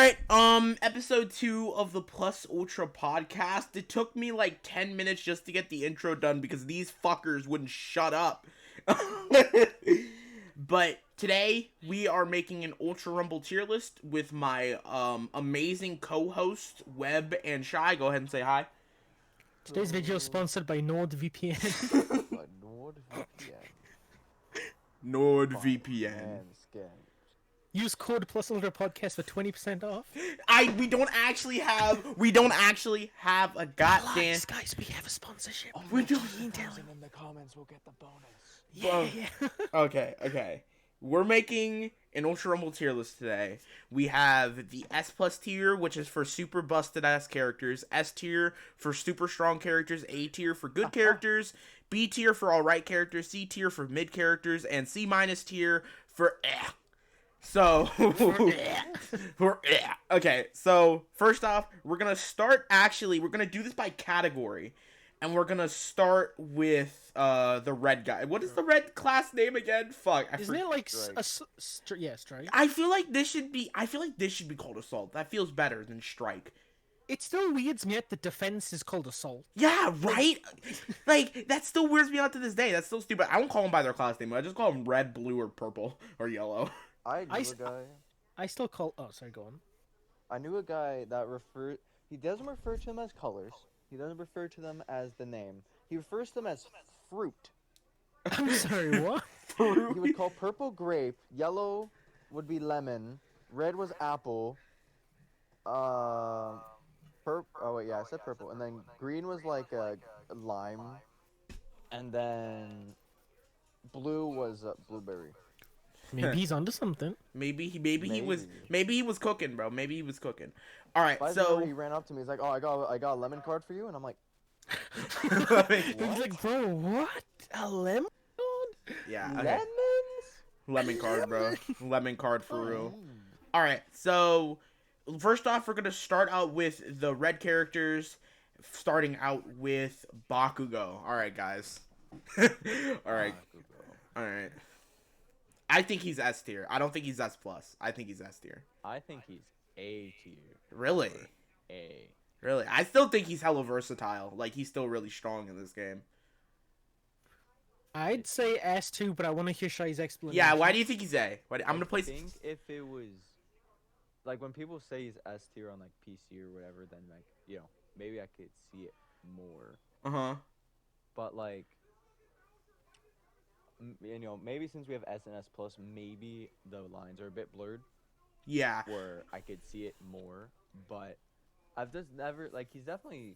right, episode 2 of the Plus Ultra podcast. It took me like 10 minutes just to get the intro done because these fuckers wouldn't shut up. But today we are making an Ultra Rumble tier list with my amazing co-host Webb and Shy. Go ahead and say hi. Today's video is sponsored by NordVPN. But NordVPN. NordVPN. Manscaped. Use code PlusUltraPodcast for 20% off. We don't actually have a goddamn. Guys, we have a sponsorship. We don't. In the comments, we'll get the bonus. Yeah. Okay. We're making an Ultra Rumble tier list today. We have the S plus tier, which is for super busted ass characters. S tier for super strong characters. A tier for good characters. B tier for alright characters. C tier for mid characters. And C minus tier for eh. So, okay, so first off, we're going to do this by category, and we're going to start with the red guy. What is the red class name again? Fuck. Isn't it like Strike. Strike? I feel like this should be called Assault. That feels better than Strike. It still weirds me that the defense is called Assault. Yeah, right? Like, that still weirds me out to this day. That's so stupid. I won't call them by their class name. I just call them red, blue, or purple, or yellow. I knew a guy. I still call. Oh, sorry, go on. I knew a guy that he doesn't refer to them as colors. He doesn't refer to them as the name. He refers to them as fruit. I'm sorry, what? He would call purple grape, yellow would be lemon, red was apple, oh wait, yeah, I said purple, and then green was like a lime, and then blue was blueberry. Maybe he's onto something. Maybe he was cooking, bro. Maybe he was cooking. All right, By the so way, he ran up to me. He's like, "Oh, I got a lemon card for you," and I'm like, He's like, bro, what? A lemon? yeah, okay. "Lemons?" Lemon card, bro. Lemon card for real. All right, so first off, we're gonna start out with the red characters, starting out with Bakugo. All right, guys. All right. I think he's S tier. I don't think he's S plus. I think he's S tier. I think he's A tier. Really? A. Really? I still think he's hella versatile. Like, he's still really strong in this game. I'd say S2, but I want to hear Shai's explanation. Yeah, why do you think he's A? I'm gonna I think if it was like when people say he's S tier on like PC or whatever, then like maybe I could see it more. Uh-huh. But like maybe since we have S and S plus, maybe the lines are a bit blurred. Yeah. Where I could see it more, but I've just never he's definitely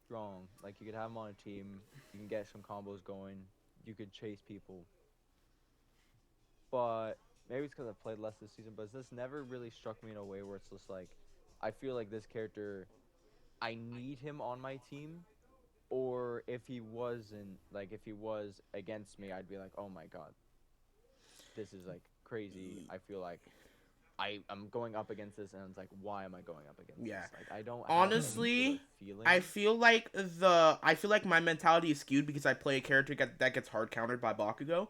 strong. Like you could have him on a team, you can get some combos going, you could chase people. But maybe it's because I played less this season, but this never really struck me in a way where it's just like I feel like this character, I need him on my team. Or if he wasn't, like, if he was against me, I'd be like, oh my god, this is, like, crazy. I feel like I'm going up against this, and it's like, why am I going up against this? Like, I don't honestly, I feel like my mentality is skewed because I play a character that gets hard countered by Bakugo.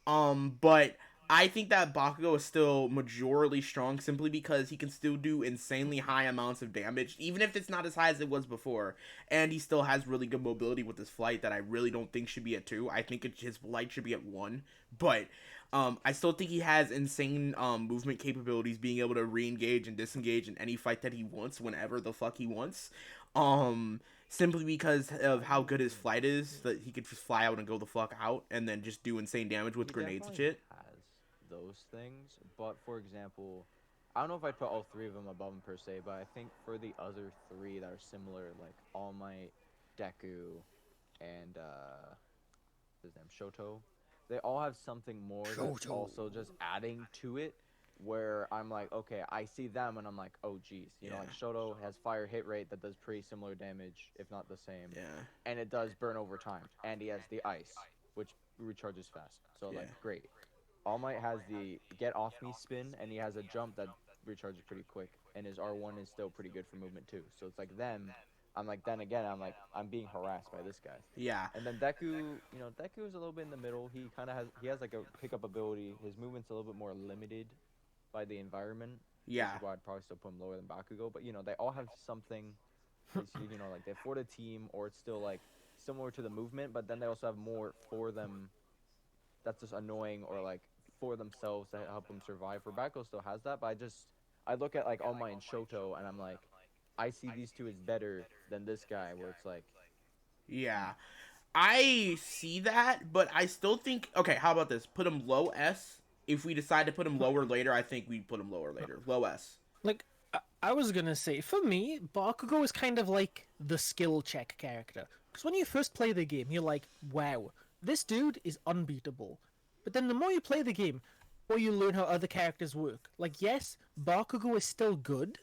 But I think that Bakugo is still majorly strong simply because he can still do insanely high amounts of damage, even if it's not as high as it was before. And he still has really good mobility with his flight that I really don't think should be at 2. I think his flight should be at 1. But I still think he has insane movement capabilities, being able to re-engage and disengage in any fight that he wants whenever the fuck he wants. Simply because of how good his flight is, that he could just fly out and go the fuck out and then just do insane damage with grenades and shit. Those things, but for example, I don't know if I'd put all 3 of them above him per se, but I think for the other 3 that are similar, like All Might, Deku, and his name Shoto, they all have something more that's also just adding to it, where I'm like, okay, I see them and I'm like, oh geez, like Shoto has fire hit rate that does pretty similar damage, if not the same, and it does burn over time, and he has the ice, which recharges fast, so like great. All Might has the get off me spin, and he has a jump that recharges pretty quick, and his R1 is still pretty good for movement too. So it's like them. I'm like, then again, I'm being harassed by this guy. Yeah. And then Deku, Deku is a little bit in the middle. He has like a pickup ability. His movement's a little bit more limited by the environment. Yeah. Which is why I'd probably still put him lower than Bakugo. But they all have something. Like they for the team, or it's still like similar to the movement, but then they also have more for them that's just annoying, or like for themselves to help them survive. For Bakugo still has that, but I look at like All Might and Shoto, and I'm like, I see these two as better than this guy, where it's like, Yeah. I see that, but I still think, okay, how about this? Put him low S. If we decide to put him lower later, I think we put him lower later. Low S. Like, I was gonna say, for me, Bakugo is kind of like the skill check character. Because when you first play the game, you're like, wow, this dude is unbeatable. But then the more you play the game, the more you learn how other characters work. Like, yes, Bakugo is still good,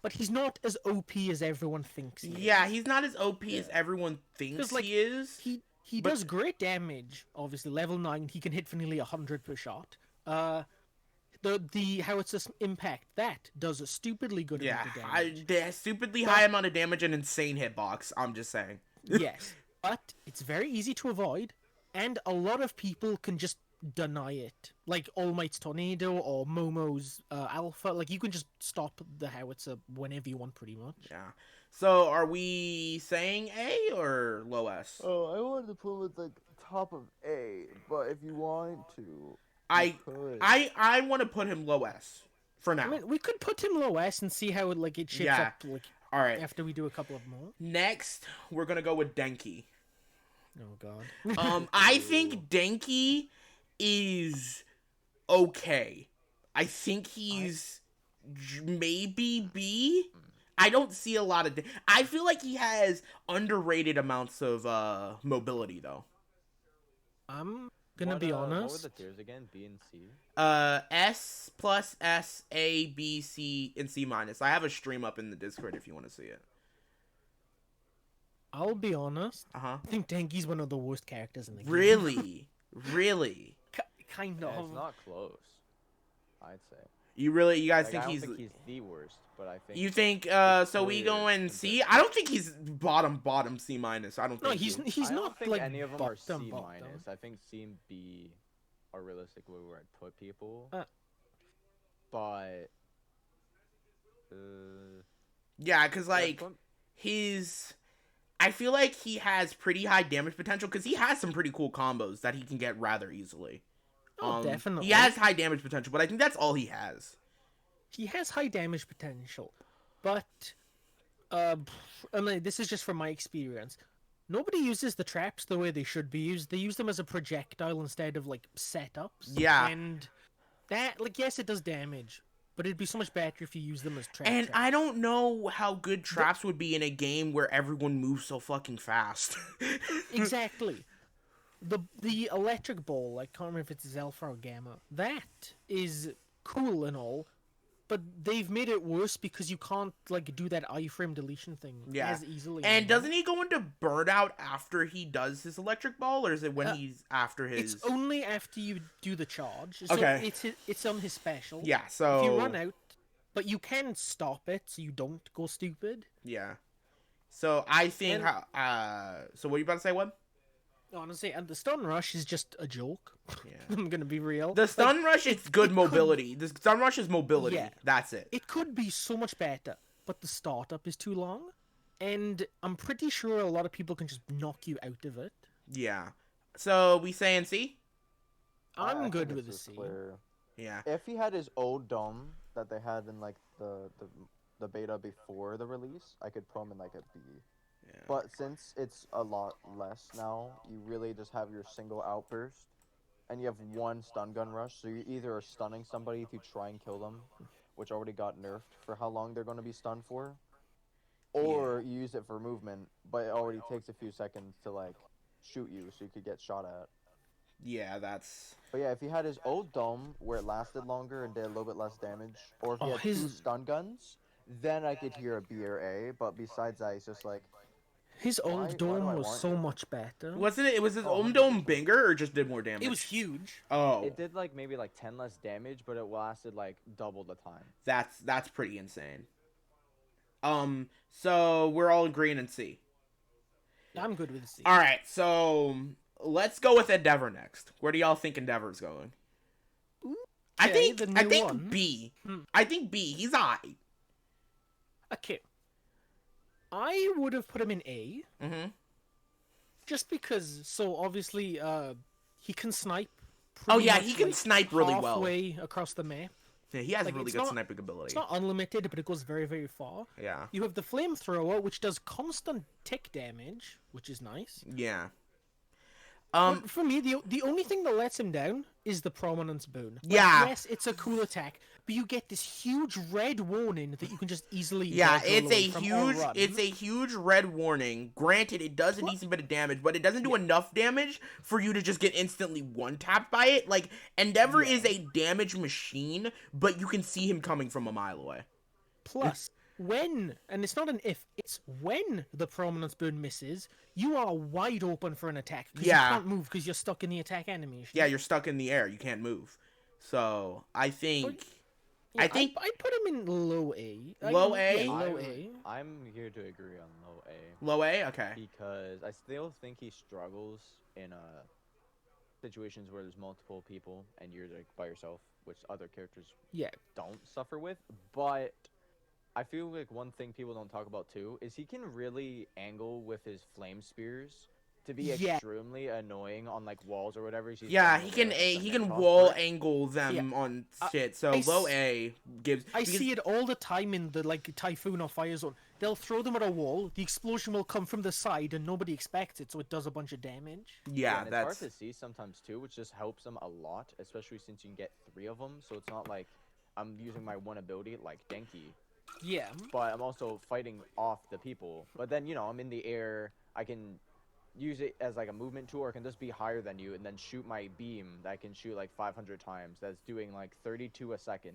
but he's not as OP as everyone thinks he Yeah, is. he's not as OP as everyone thinks like, he is. He does great damage. Obviously, level 9, he can hit for nearly 100 per shot. The Howitzer's impact, that does a stupidly good amount of damage. Stupidly high amount of damage and insane hitbox, I'm just saying. Yes, but it's very easy to avoid, and a lot of people can just deny it. Like All Might's Tornado or Momo's Alpha, like you can just stop the Howitzer whenever you want, pretty much. Yeah. So are we saying A or low S? oh, I wanted to put him at like top of A, but if you want to, I want to put him low S for now. I mean, we could put him low S and see how it shapes up like all right. after we do a couple of more. Next, we're gonna go with Denki. Oh god. I think Denki is okay. I think he's maybe B. I don't see a lot of. I feel like he has underrated amounts of mobility though. I'm gonna be honest. What were the tiers again? B and C. S plus S, A, B, C, and C minus. I have a stream up in the Discord if you want to see it. I'll be honest. I think Denki's one of the worst characters in the game. Really, really. Kind of. It's not close, I'd say. You guys Like, think I don't he's? think he's the worst, but I think. You think? So we go in C. I don't think he's bottom C minus. I don't think. No, he's I not don't think like any of them are C bottom. minus. I think C and B are realistically where I'd put people. But. Yeah, cause like his. I feel like he has pretty high damage potential because he has some pretty cool combos that he can get rather easily. Oh, definitely. He has high damage potential, but I think that's all he has. He has high damage potential, but I mean, this is just from my experience. Nobody uses the traps the way they should be used. They use them as a projectile instead of like setups. Yeah. And that, like, yes, it does damage, but it'd be so much better if you use them as traps. And I don't know how good traps would be in a game where everyone moves so fucking fast. Exactly. The electric ball, I can't remember if it's Alpha or Gamma. That is cool and all, but they've made it worse because you can't like do that iframe deletion thing as easily. And doesn't he go into burnout after he does his electric ball, or is it when he's after his? It's only after you do the charge. So okay. It's on his special. Yeah. So if you run out, but you can stop it so you don't go stupid. Yeah. So I think so what are you about to say, Web? Honestly, and the stun rush is just a joke. Yeah. I'm gonna be real. The stun rush is good mobility. The stun rush is mobility. Yeah. That's it. It could be so much better, but the startup is too long, and I'm pretty sure a lot of people can just knock you out of it. Yeah. So we saying C? I'm good with the C. Clear. Yeah. If he had his old dome that they had in like the beta before the release, I could put him in like a B. Yeah. But since it's a lot less now, you really just have your single outburst, and you have one stun gun rush, so you either are stunning somebody to try and kill them, which already got nerfed for how long they're going to be stunned for, or you use it for movement, but it already takes a few seconds to like shoot you, so you could get shot at. Yeah, that's... But yeah, if he had his old dome, where it lasted longer and did a little bit less damage, or if he had two stun guns, then I could hear a B or A, but besides that, he's just like... His old dome was so much better. Wasn't it? Was his old dome bigger or just did more damage? It was huge. Oh. It did like maybe like 10 less damage, but it lasted like double the time. That's pretty insane. So we're all agreeing in C. I'm good with C. All right, so let's go with Endeavor next. Where do y'all think Endeavor's going? Okay, the new I think one. B. I think B. He's I. Okay. I would have put him in A. Mm-hmm. Just because, so obviously, he can snipe. Oh Pretty yeah, much, he can like, snipe really well. halfway across the map. Yeah, he has Like, really it's good not- sniping ability. It's not unlimited, but it goes very, very far. Yeah. You have the flamethrower, which does constant tick damage, which is nice. Yeah. But for me, the only thing that lets him down is the prominence boon. Like, Yeah. yes, it's a cool attack, but you get this huge red warning that you can just easily. Yeah, dodge it's away a from or huge run. it's a huge red warning. Granted, it does a decent bit of damage, but it doesn't do enough damage for you to just get instantly one tapped by it. Like Endeavor is a damage machine, but you can see him coming from a mile away. Plus, when, and it's not an if, it's when the prominence boon misses, you are wide open for an attack. Because Yeah. you can't move because you're stuck in the attack animation. Yeah, you're stuck in the air. You can't move. So I think Yeah, I think I'd put him in low A. Low A? Yeah, low A. I'm here to agree on low A low A. Okay. because I still think he struggles in situations where there's multiple people and you're like by yourself, which other characters Yeah. don't suffer with. But I feel like one thing people don't talk about too is he can really angle with his flame spears to be Yeah. extremely annoying on like walls or whatever. Yeah, he can wall angle them on shit. So I low s- A gives. I because- see it all the time in the like Typhoon or Fire Zone. They'll throw them at a wall, the explosion will come from the side and nobody expects it, so it does a bunch of damage. Yeah, and it's that's hard to see sometimes too, which just helps them a lot, especially since you can get 3 of them. So it's not like I'm using my one ability like Denki, Yeah. but I'm also fighting off the people. But then I'm in the air. I can use it as like a movement tool, or I can just be higher than you and then shoot my beam that I can shoot like 500 times. That's doing like 32 a second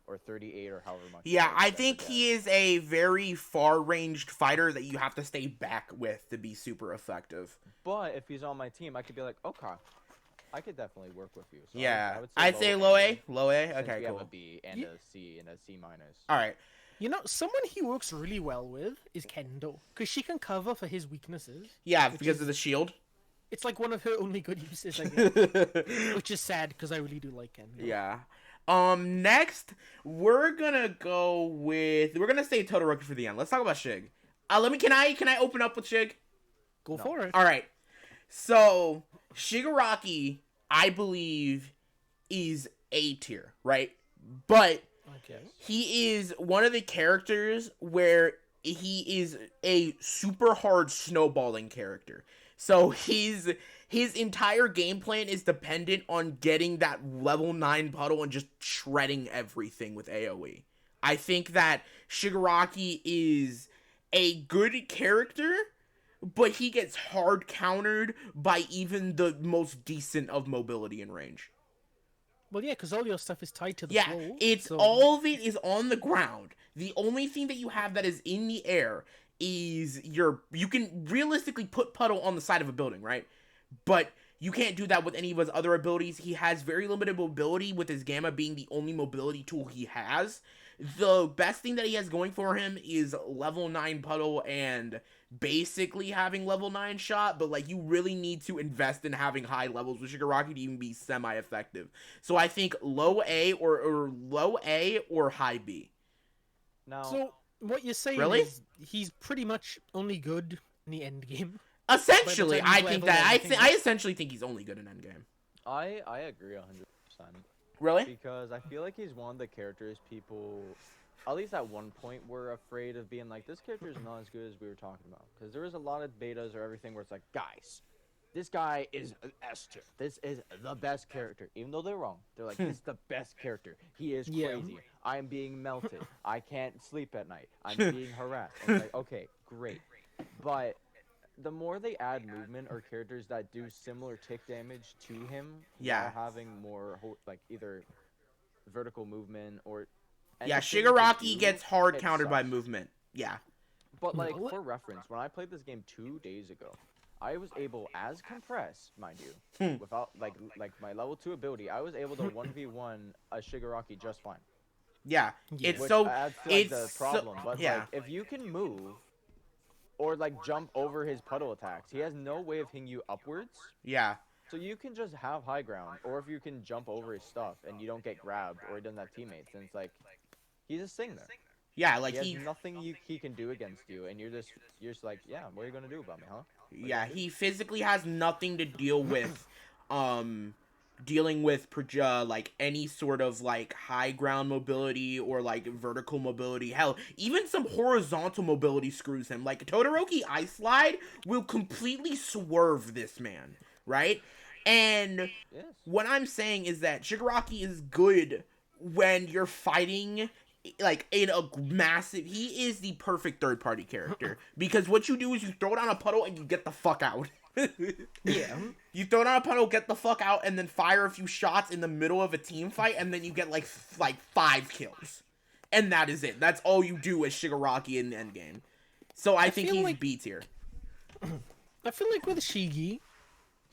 or 38 or however much. Yeah, I forget. think he is a very far-ranged fighter that you have to stay back with to be super effective. But if he's on my team, I could be like, okay, I could definitely work with you. So Yeah, I would I'd say low A. Low A. since Okay, we have a cool. B and Ye- a C and a C minus. All right. You know, someone he works really well with is Kendo, because she can cover for his weaknesses. Yeah, Which because is- of the shield. It's like one of her only good uses, I guess. Which is sad, because I really do like Kendo. Yeah. Next, we're gonna say Todoroki for the end. Let's talk about Shig. Can I open up with Shig? Go for it. All right. So, Shigaraki, I believe, is A tier, right? But Okay. he is one of the characters where he is a super hard snowballing character. So his entire game plan is dependent on getting that level 9 puddle and just shredding everything with AoE. I think that Shigaraki is a good character, but he gets hard countered by even the most decent of mobility and range. Well, yeah, because all your stuff is tied to the Yeah, floor. it's so... all of it is on the ground. The only thing that you have that is in the air is you can realistically put Puddle on the side of a building, right? But you can't do that with any of his other abilities. He has very limited mobility, with his Gamma being the only mobility tool he has. The best thing that he has going for him is level 9 Puddle and basically having level 9 shot, but like you really need to invest in having high levels with Shigaraki to even be semi-effective. So I think low A or low A or high B. Now, So, what you're saying Really? is he's pretty much only good in the end game. Essentially, time you I think level that everything I up. essentially think he's only good in endgame. I agree 100%. Really? Because I feel like he's one of the characters people, at least at one point, were afraid of being like, this character is not as good as we were talking about. Because there was a lot of betas or everything where it's like, guys, this guy is an S tier. This is the best character. Even though they're wrong. They're like, this is the best character. He is Yeah. crazy. I'm being melted. I can't sleep at night. I'm being harassed. And it's like, okay, great. But the more they add movement or characters that do similar tick damage to him, Yeah. while having more like either vertical movement or Yeah, anything to Shigaraki do, gets hard it countered by sucks. movement. Yeah. But like No. for reference, when I played this game 2 days ago, I was able, as compressed, mind you, without like my level 2 ability, I was able to 1v1 a Shigaraki just fine. Yeah. Yeah. It's Which so adds to like, it's the so- problem. But yeah. like if you can move or like jump over his puddle attacks, he has no way of hitting you upwards. Yeah. So you can just have high ground, or if you can jump over his stuff and you don't get grabbed, or he doesn't have teammates, then it's like he's just sitting there. Yeah, like he has nothing he can do against you, and you're just like, yeah, what are you gonna do about me, huh? Yeah, he physically has nothing to deal with, dealing with like any sort of like high ground mobility or like vertical mobility. Hell, even some horizontal mobility screws him. Like Todoroki Ice Slide will completely swerve this man, right? And Yes. what I'm saying is that Shigaraki is good when you're fighting like in a massive. He is the perfect third party character because what you do is you throw it on a puddle and you get the fuck out. Yeah. You throw it on a puddle, get the fuck out, and then fire a few shots in the middle of a team fight, and then you get like 5 kills, and that is it. That's all you do as Shigaraki in the endgame. So I think he's like... B tier. I feel like with Shigi,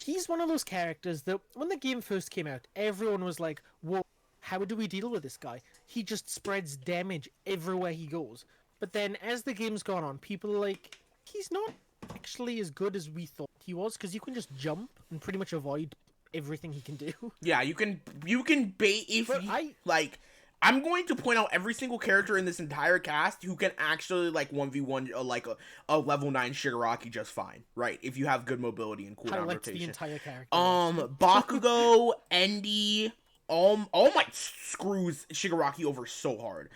he's one of those characters that when the game first came out, everyone was like, whoa, how do we deal with this guy? He just spreads damage everywhere he goes. But then as the game's gone on, people are like, he's not actually as good as we thought he was, because you can just jump and pretty much avoid everything he can do. Yeah, you can bait if But you, like. I'm going to point out every single character in this entire cast who can actually like 1v1 like a level 9 Shigaraki just fine, right? If you have good mobility and cooldown rotation. The entire character. Bakugo, Endy, All Might screws Shigaraki over so hard.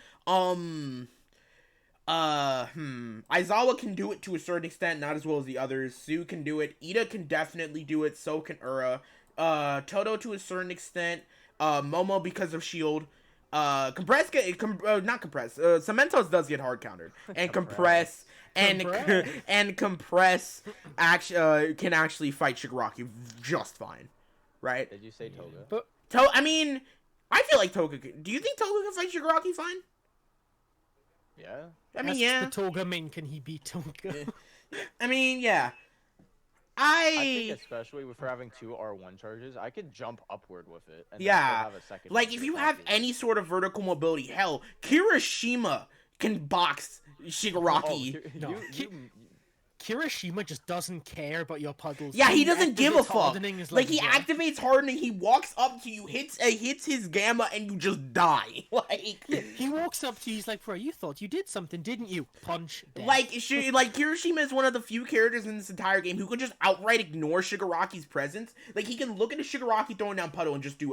Aizawa can do it to a certain extent, not as well as the others. Sue can do it. Ida can definitely do it. So can Ura. Todo to a certain extent. Momo because of shield. Cementos does get hard countered, and Compress can actually fight Shigaraki just fine, right? Did you say Toga? But I mean, I feel like Toga. Do you think Toga can fight Shigaraki fine? Yeah. I mean, yeah. The Toga main, can he beat Toga? I mean, yeah. I think especially with having 2 R1 charges, I could jump upward with it. And yeah. have a second like, if you have any sort of vertical mobility, hell, Kirishima can box Shigaraki. Kirishima just doesn't care about your puddles. Yeah, he doesn't give a fuck. Like, he yeah. activates hardening, he walks up to you, hits his gamma, and you just die. Like, he walks up to you, he's like, bro, you thought you did something, didn't you? Punch. Dead. Like Kirishima is one of the few characters in this entire game who can just outright ignore Shigaraki's presence. Like, he can look at a Shigaraki throwing down puddle and just do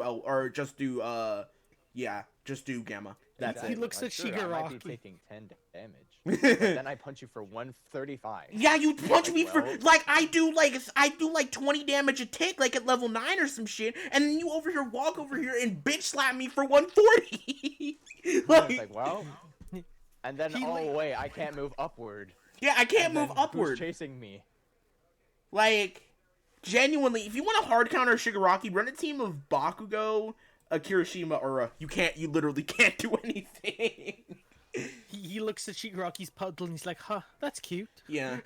gamma. That's he it. looks at Shigaraki. I might be taking 10 damage. But then I punch you for 135. Yeah, you punch me for like I do like 20 damage a tick, like at level 9 or some shit, and then you walk over here and bitch slap me for 140. Like, well, and then wait, I can't move upward. Yeah, I can't move upward. Who's chasing me? Like, genuinely, if you want to hard counter Shigaraki, run a team of Bakugo, Kirishima, or you literally can't do anything. He looks at Shigaraki's puddle and he's like, huh, that's cute. Yeah.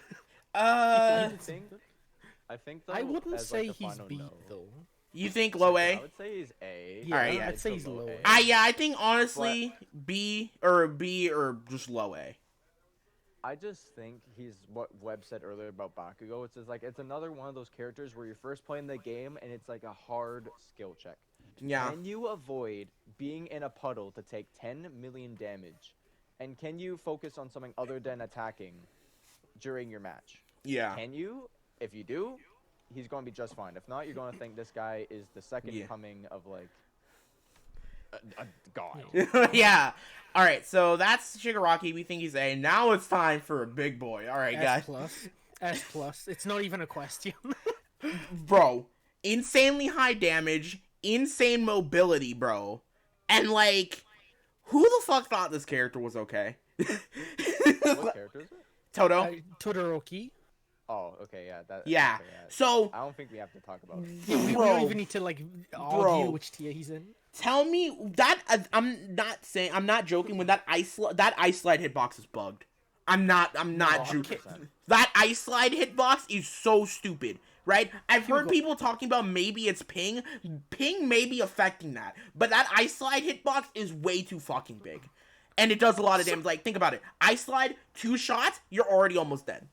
I think though, I wouldn't say like he's B though. You think low A? I would say he's A. Yeah, Alright, yeah. I'd say he's low A. I think honestly B or just low A. I just think he's what Webb said earlier about Bakugo. It's just like it's another one of those characters where you're first playing the game and it's like a hard skill check. Yeah. Can you avoid being in a puddle to take 10 million damage? And can you focus on something other than attacking during your match? Yeah. Can you? If you do, he's going to be just fine. If not, you're going to think this guy is the second coming of, like, a god. Yeah. All right, so that's Shigaraki. We think he's A. Now it's time for a big boy. All right, guys. S plus. It's not even a question. Bro, insanely high damage, insane mobility, bro. And, like, who the fuck thought this character was okay? What character is it? Todo? Todoroki. Oh, okay, yeah. Yeah. Okay, yeah. So I don't think we have to talk about it. Yeah, we don't even need to like argue which tier he's in. Tell me that I'm not joking when that ice slide hitbox is bugged. I'm not joking. That ice slide hitbox is so stupid, right? I've heard people talking about maybe it's ping. Ping may be affecting that, but that ice slide hitbox is way too fucking big, and it does a lot of damage. Like, think about it. Ice slide, 2 shots, you're already almost dead.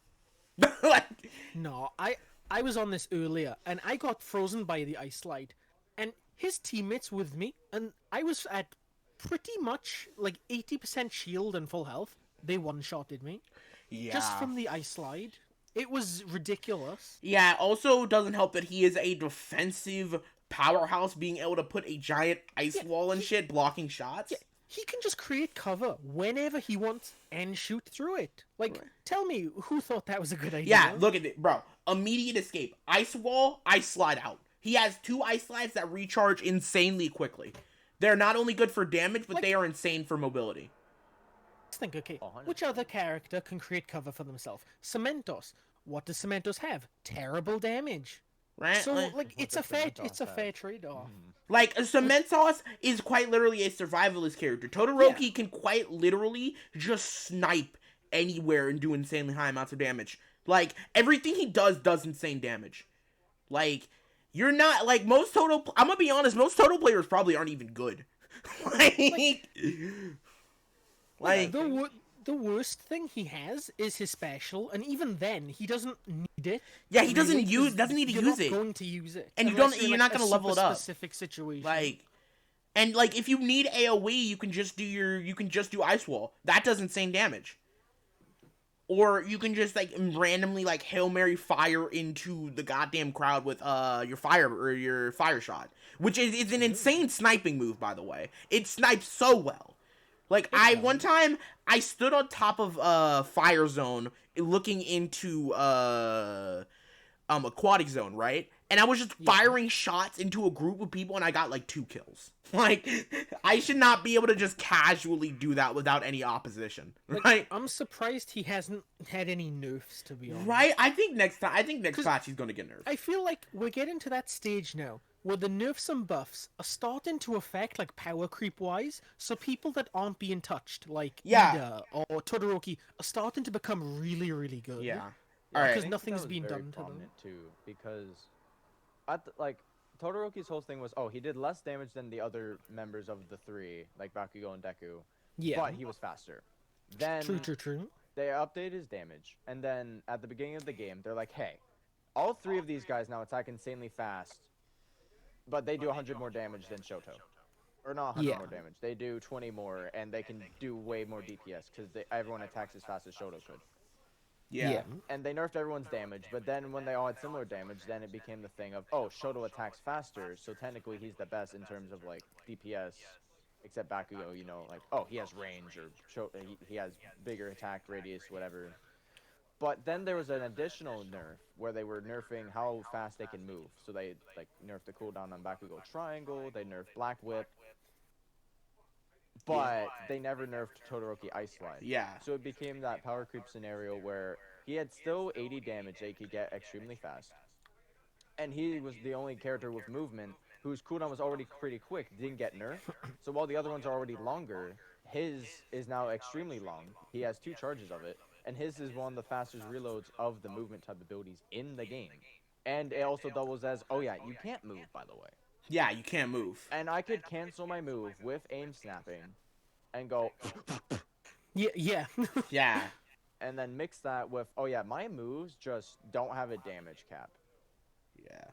No, I I was on this earlier, and I got frozen by the ice slide, and his teammates with me, and I was at pretty much like 80% shield and full health. They one-shotted me. Yeah. Just from the ice slide. It was ridiculous. Yeah, it also doesn't help that he is a defensive powerhouse, being able to put a giant ice wall and shit, blocking shots. Yeah, he can just create cover whenever he wants and shoot through it. Like, tell me, who thought that was a good idea? Yeah, look at it, bro. Immediate escape. Ice wall, ice slide out. He has 2 ice slides that recharge insanely quickly. They're not only good for damage, but they are insane for mobility. Let's think, okay, which other character can create cover for themselves? Cementos. What does Cementos have? Terrible damage. Right? So, like, it's a fair trade-off. Like, Cementos is quite literally a survivalist character. Todoroki can quite literally just snipe anywhere and do insanely high amounts of damage. Like, everything he does insane damage. Like, you're not, like, I'm gonna be honest, most Toto players probably aren't even good. The worst thing he has is his special, and even then, he doesn't need it. Yeah, he doesn't need to use it. You're not going to use it. And you're not going to level it up. Specific situation. Like, if you need AoE, you can just do Ice Wall. That does insane damage. Or you can just, like, randomly, like, Hail Mary fire into the goddamn crowd with your fire shot, which is an insane sniping move, by the way. It snipes so well. Like, one time, I stood on top of Fire Zone looking into Aquatic Zone, right? And I was just firing shots into a group of people, and I got, like, 2 kills. Like, I should not be able to just casually do that without any opposition, right? Like, I'm surprised he hasn't had any nerfs, to be honest. Right? I think next patch he's gonna get nerfed. I feel like we're getting to that stage now where the nerfs and buffs are starting to affect, like, power creep-wise, so people that aren't being touched, like Ida or Todoroki, are starting to become really, really good. Yeah. Alright. Because nothing's been done to them. Too, because, Todoroki's whole thing was, he did less damage than the other members of the 3, like Bakugo and Deku, but he was faster. Then True. They updated his damage, and then at the beginning of the game, they're like, hey, all 3 of these guys now attack insanely fast, but they do 100 more damage than Shoto. Or not 100 more damage. They do 20 more, and they can do way more DPS, because everyone attacks as fast as Shoto could. Yeah. And they nerfed everyone's damage, but then when they all had similar damage, then it became the thing of, Shoto attacks faster, so technically he's the best in terms of, like, DPS, except Bakugo, he has range, or he has bigger attack radius, whatever. But then there was an additional nerf, where they were nerfing how fast they can move. So they, like, nerfed the cooldown on Bakugo Triangle, they nerfed Black Whip, but they never nerfed Todoroki Ice Slide. Yeah. So it became that power creep scenario where he had still 80 damage that he could get extremely fast. And he was the only character with movement whose cooldown was already pretty quick, didn't get nerfed. So while the other ones are already longer, his is now extremely long. He has 2 charges of it. And his is one of the fastest reloads of the movement type abilities in the game. And it also doubles as, you can't move, by the way. Yeah, you can't move. And I could cancel my move with aim snapping and go... Yeah. Yeah. And then mix that with, my moves just don't have a damage cap. Yeah.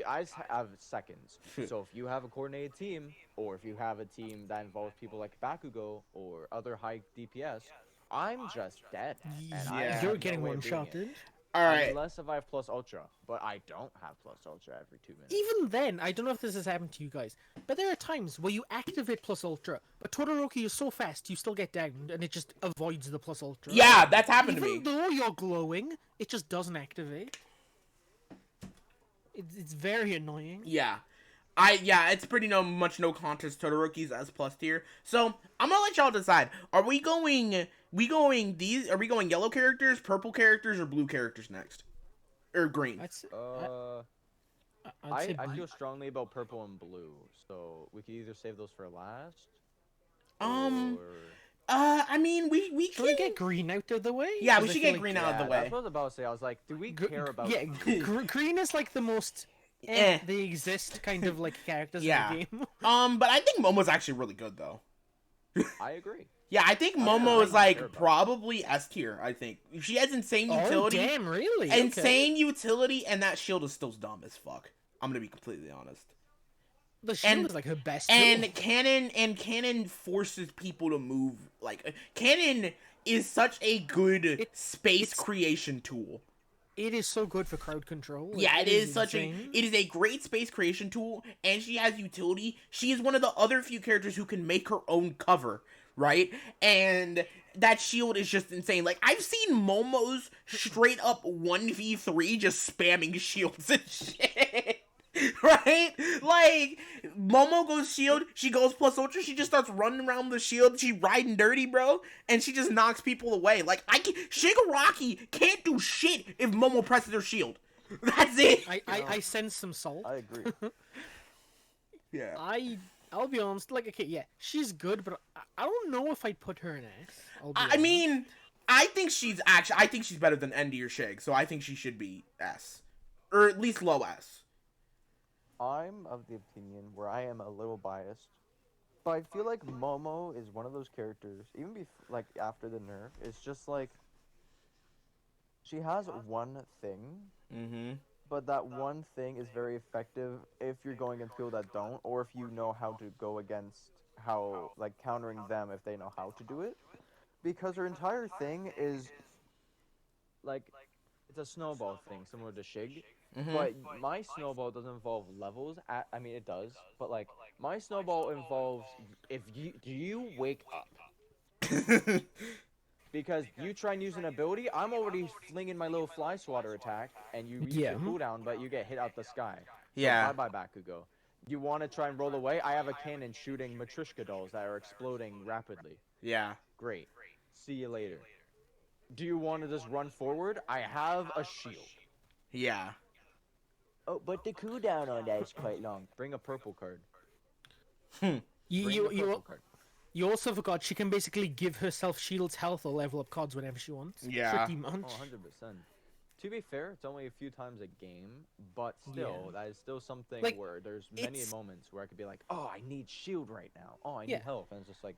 I have seconds. So if you have a coordinated team, or if you have a team that involves people like Bakugo or other high DPS... I'm just dead. And you're getting one-shotted. Alright. Unless if I have plus ultra, but I don't have plus ultra every 2 minutes. Even then, I don't know if this has happened to you guys, but there are times where you activate plus ultra, but Todoroki is so fast you still get downed, and it just avoids the plus ultra. Yeah, that's happened to me. Even though you're glowing, it just doesn't activate. It's very annoying. Yeah. It's pretty much no contest. Todoroki's as plus tier. So I'm gonna let y'all decide. Are we going yellow characters, purple characters, or blue characters next? Or green? I feel strongly about purple and blue, so we could either save those for last. I mean, we can... Should we get green out of the way? Yeah, we should get green out of the way. That's what I was about to say. I was like, do we care about... Yeah, green is like the most... they exist kind of like characters in the game. But I think Momo's actually really good, though. I agree. Yeah, I think I don't Momo is like care about probably S tier. I think she has insane utility, Oh, damn, really? insane utility, and that shield is still dumb as fuck. I'm gonna be completely honest. The shield is like her best And tool. Cannon forces people to move. Like Cannon is such a good space creation tool. It is so good for crowd control. Like, Yeah, it is insane. it is a great space creation tool, and she has utility. She is one of the other few characters who can make her own cover, right? And that shield is just insane. Like I've seen Momos straight up 1v3 just spamming shields and shit. Right? Like, Momo goes shield, she goes plus ultra, she just starts running around the shield, she riding dirty, bro, and she just knocks people away. Like, Shigaraki can't do shit if Momo presses her shield. That's it. I sense some salt. I agree. Yeah. I'll be honest, like, okay, yeah, she's good, but I don't know if I'd put her in S. I mean, I think she's better than Endy or Shig, so I think she should be S. Or at least low S. I'm of the opinion where I am a little biased, but I feel like Momo is one of those characters, even like after the nerf, it's just like she has one thing, but that one thing is very effective if you're going against people that don't, or if you know how to go against like countering them if they know how to do it, because her entire thing is like it's a snowball thing similar to Shig. But my snowball doesn't involve levels. I mean, it does. But, like, my snowball involves do you wake up? Because you try and use an ability, I'm already flinging my little fly swatter attack, and you reach your cooldown, but you get hit out the sky. Yeah. So bye-bye, Bakugo. You want to try and roll away? I have a cannon shooting Matryoshka dolls that are exploding rapidly. Yeah. Great. See you later. Do you want to just run forward? I have a shield. Yeah. Oh, but the cooldown on that is quite long. Bring a purple card. You also forgot she can basically give herself shields, health, or level up cards whenever she wants. Yeah. Pretty much. Oh, 100%. To be fair, it's only a few times a game, but still, that is still something Like, where there's many moments where I could be like, oh, I need shield right now. Oh, I need health. And it's just like,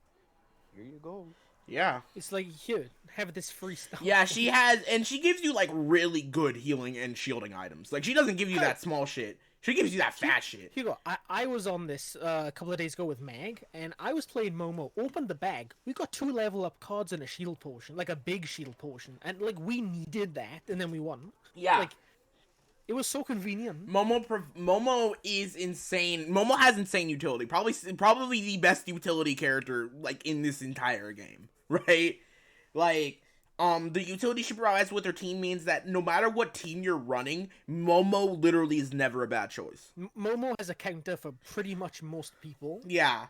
here you go. Yeah. It's like, here, have this free stuff. Yeah, she has, and she gives you, like, really good healing and shielding items. Like, she doesn't give you that small shit. She gives you that fat shit. Hugo, I was on this a couple of days ago with Meg, and I was playing Momo, opened the bag, we got 2 level up cards and a shield potion, like a big shield potion, and, like, we needed that, and then we won. Yeah. Like, it was so convenient. Momo is insane. Momo has insane utility. Probably the best utility character, like, in this entire game. Right? Like, the utility she provides with her team means that no matter what team you're running, Momo literally is never a bad choice. Momo has a counter for pretty much most people. Yeah.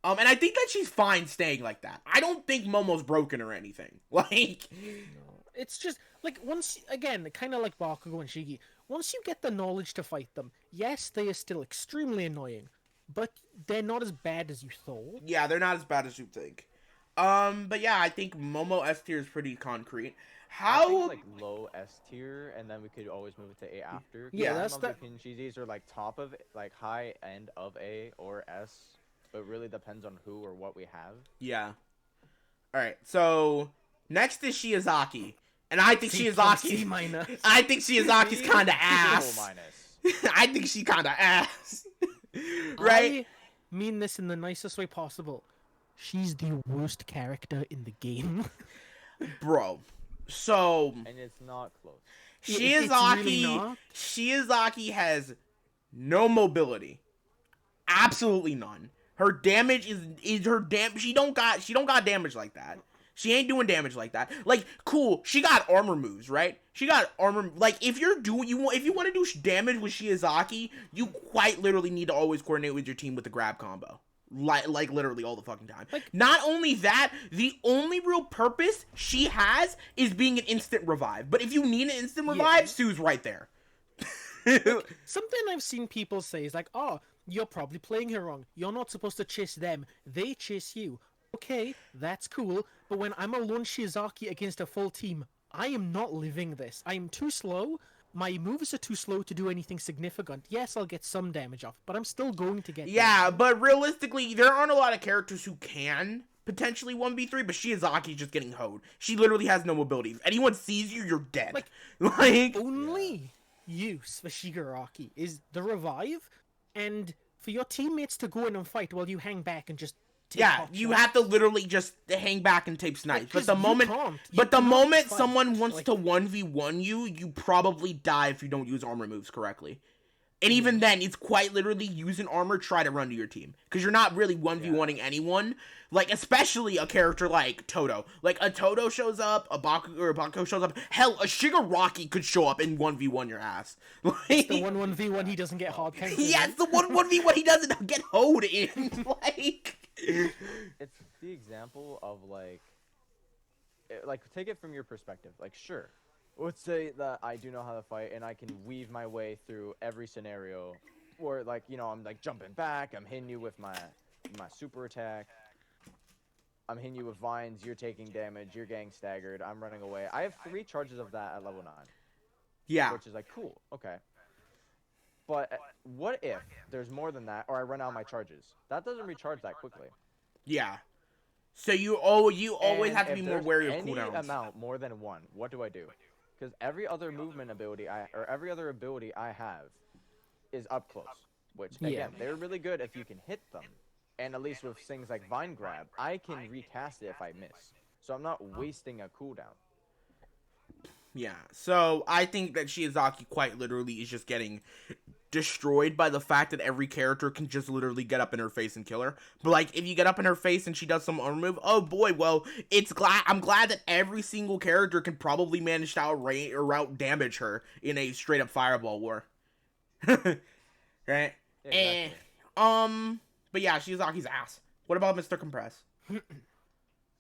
And I think that she's fine staying like that. I don't think Momo's broken or anything. Like... No. It's just, like, once, again, kind of like Bakugo and Shigi, once you get the knowledge to fight them, yes, they are still extremely annoying, but they're not as bad as you thought. Yeah, they're not as bad as you think. But yeah, I think Momo S tier is pretty concrete. I think, like, low S tier, and then we could always move it to A after. Yeah, that's the Kinshizis are like top of, like, high end of A or S, but it really depends on who or what we have. Yeah. Alright, so next is Shiozaki. And I think Shiozaki... I think Shiozaki's kinda ass. I think she kinda ass. Right? I mean this in the nicest way possible. She's the worst character in the game. Bro. So... And it's not close. Shiozaki has no mobility. Absolutely none. Her damage is her she don't got damage like that. She ain't doing damage like that. Like, cool, she got armor moves, right? She got armor, like, if you want to do damage with Shiozaki, you quite literally need to always coordinate with your team with the grab combo. Like literally all the fucking time. Like, not only that, the only real purpose she has is being an instant revive. But if you need an instant revive, Sue's right there. Like, something I've seen people say is like, oh, you're probably playing her wrong. You're not supposed to chase them. They chase you. Okay, that's cool, but when I'm alone Shiozaki against a full team, I am not living this. I am too slow. My moves are too slow to do anything significant. Yes, I'll get some damage off, but I'm still going to get damage. But realistically, there aren't a lot of characters who can potentially 1v3, but Shiizaki's just getting hoed. She literally has no mobility. If anyone sees you, you're dead. Like only use for Shigaraki is the revive, and for your teammates to go in and fight while you hang back and just take you shots. have to literally just hang back and take snipes. But the moment fight. someone wants to 1v1 you, you probably die if you don't use armor moves correctly. And even then, it's quite literally use an armor, try to run to your team. Because you're not really 1v1ing anyone. Like, especially a character like Todo. Like, a Todo shows up, a Bakugo shows up. Hell, a Shigaraki could show up and 1v1 your ass. Like, it's the 1v1 he doesn't get hard counted. Yeah, it's the 1v1 he doesn't get hoed in. Like... It's the example of, like, take it from your perspective. Like, sure. Let's say that I do know how to fight and I can weave my way through every scenario where, like, you know, I'm like jumping back, I'm hitting you with my super attack, I'm hitting you with vines, you're taking damage, you're getting staggered, I'm running away. I have 3 charges of that at level 9. Yeah. Which is like, cool, okay. But what if there's more than that, or I run out of my charges? That doesn't recharge that quickly. Yeah. So you always have to be more wary of cooldowns. Any amount more than 1, what do I do? Because every other movement ability every other ability I have is up close. Which, again, they're really good if you can hit them. And at least with things like Vine Grab, I can recast it if I miss. So I'm not wasting a cooldown. Yeah, so I think that Shiizaki quite literally is just getting destroyed by the fact that every character can just literally get up in her face and kill her. But, like, if you get up in her face and she does some armor move, oh boy, well, I'm glad that every single character can probably manage to out damage her in a straight up fireball war. Right? Yeah, exactly. But yeah, Shiizaki's ass. What about Mr. Compress?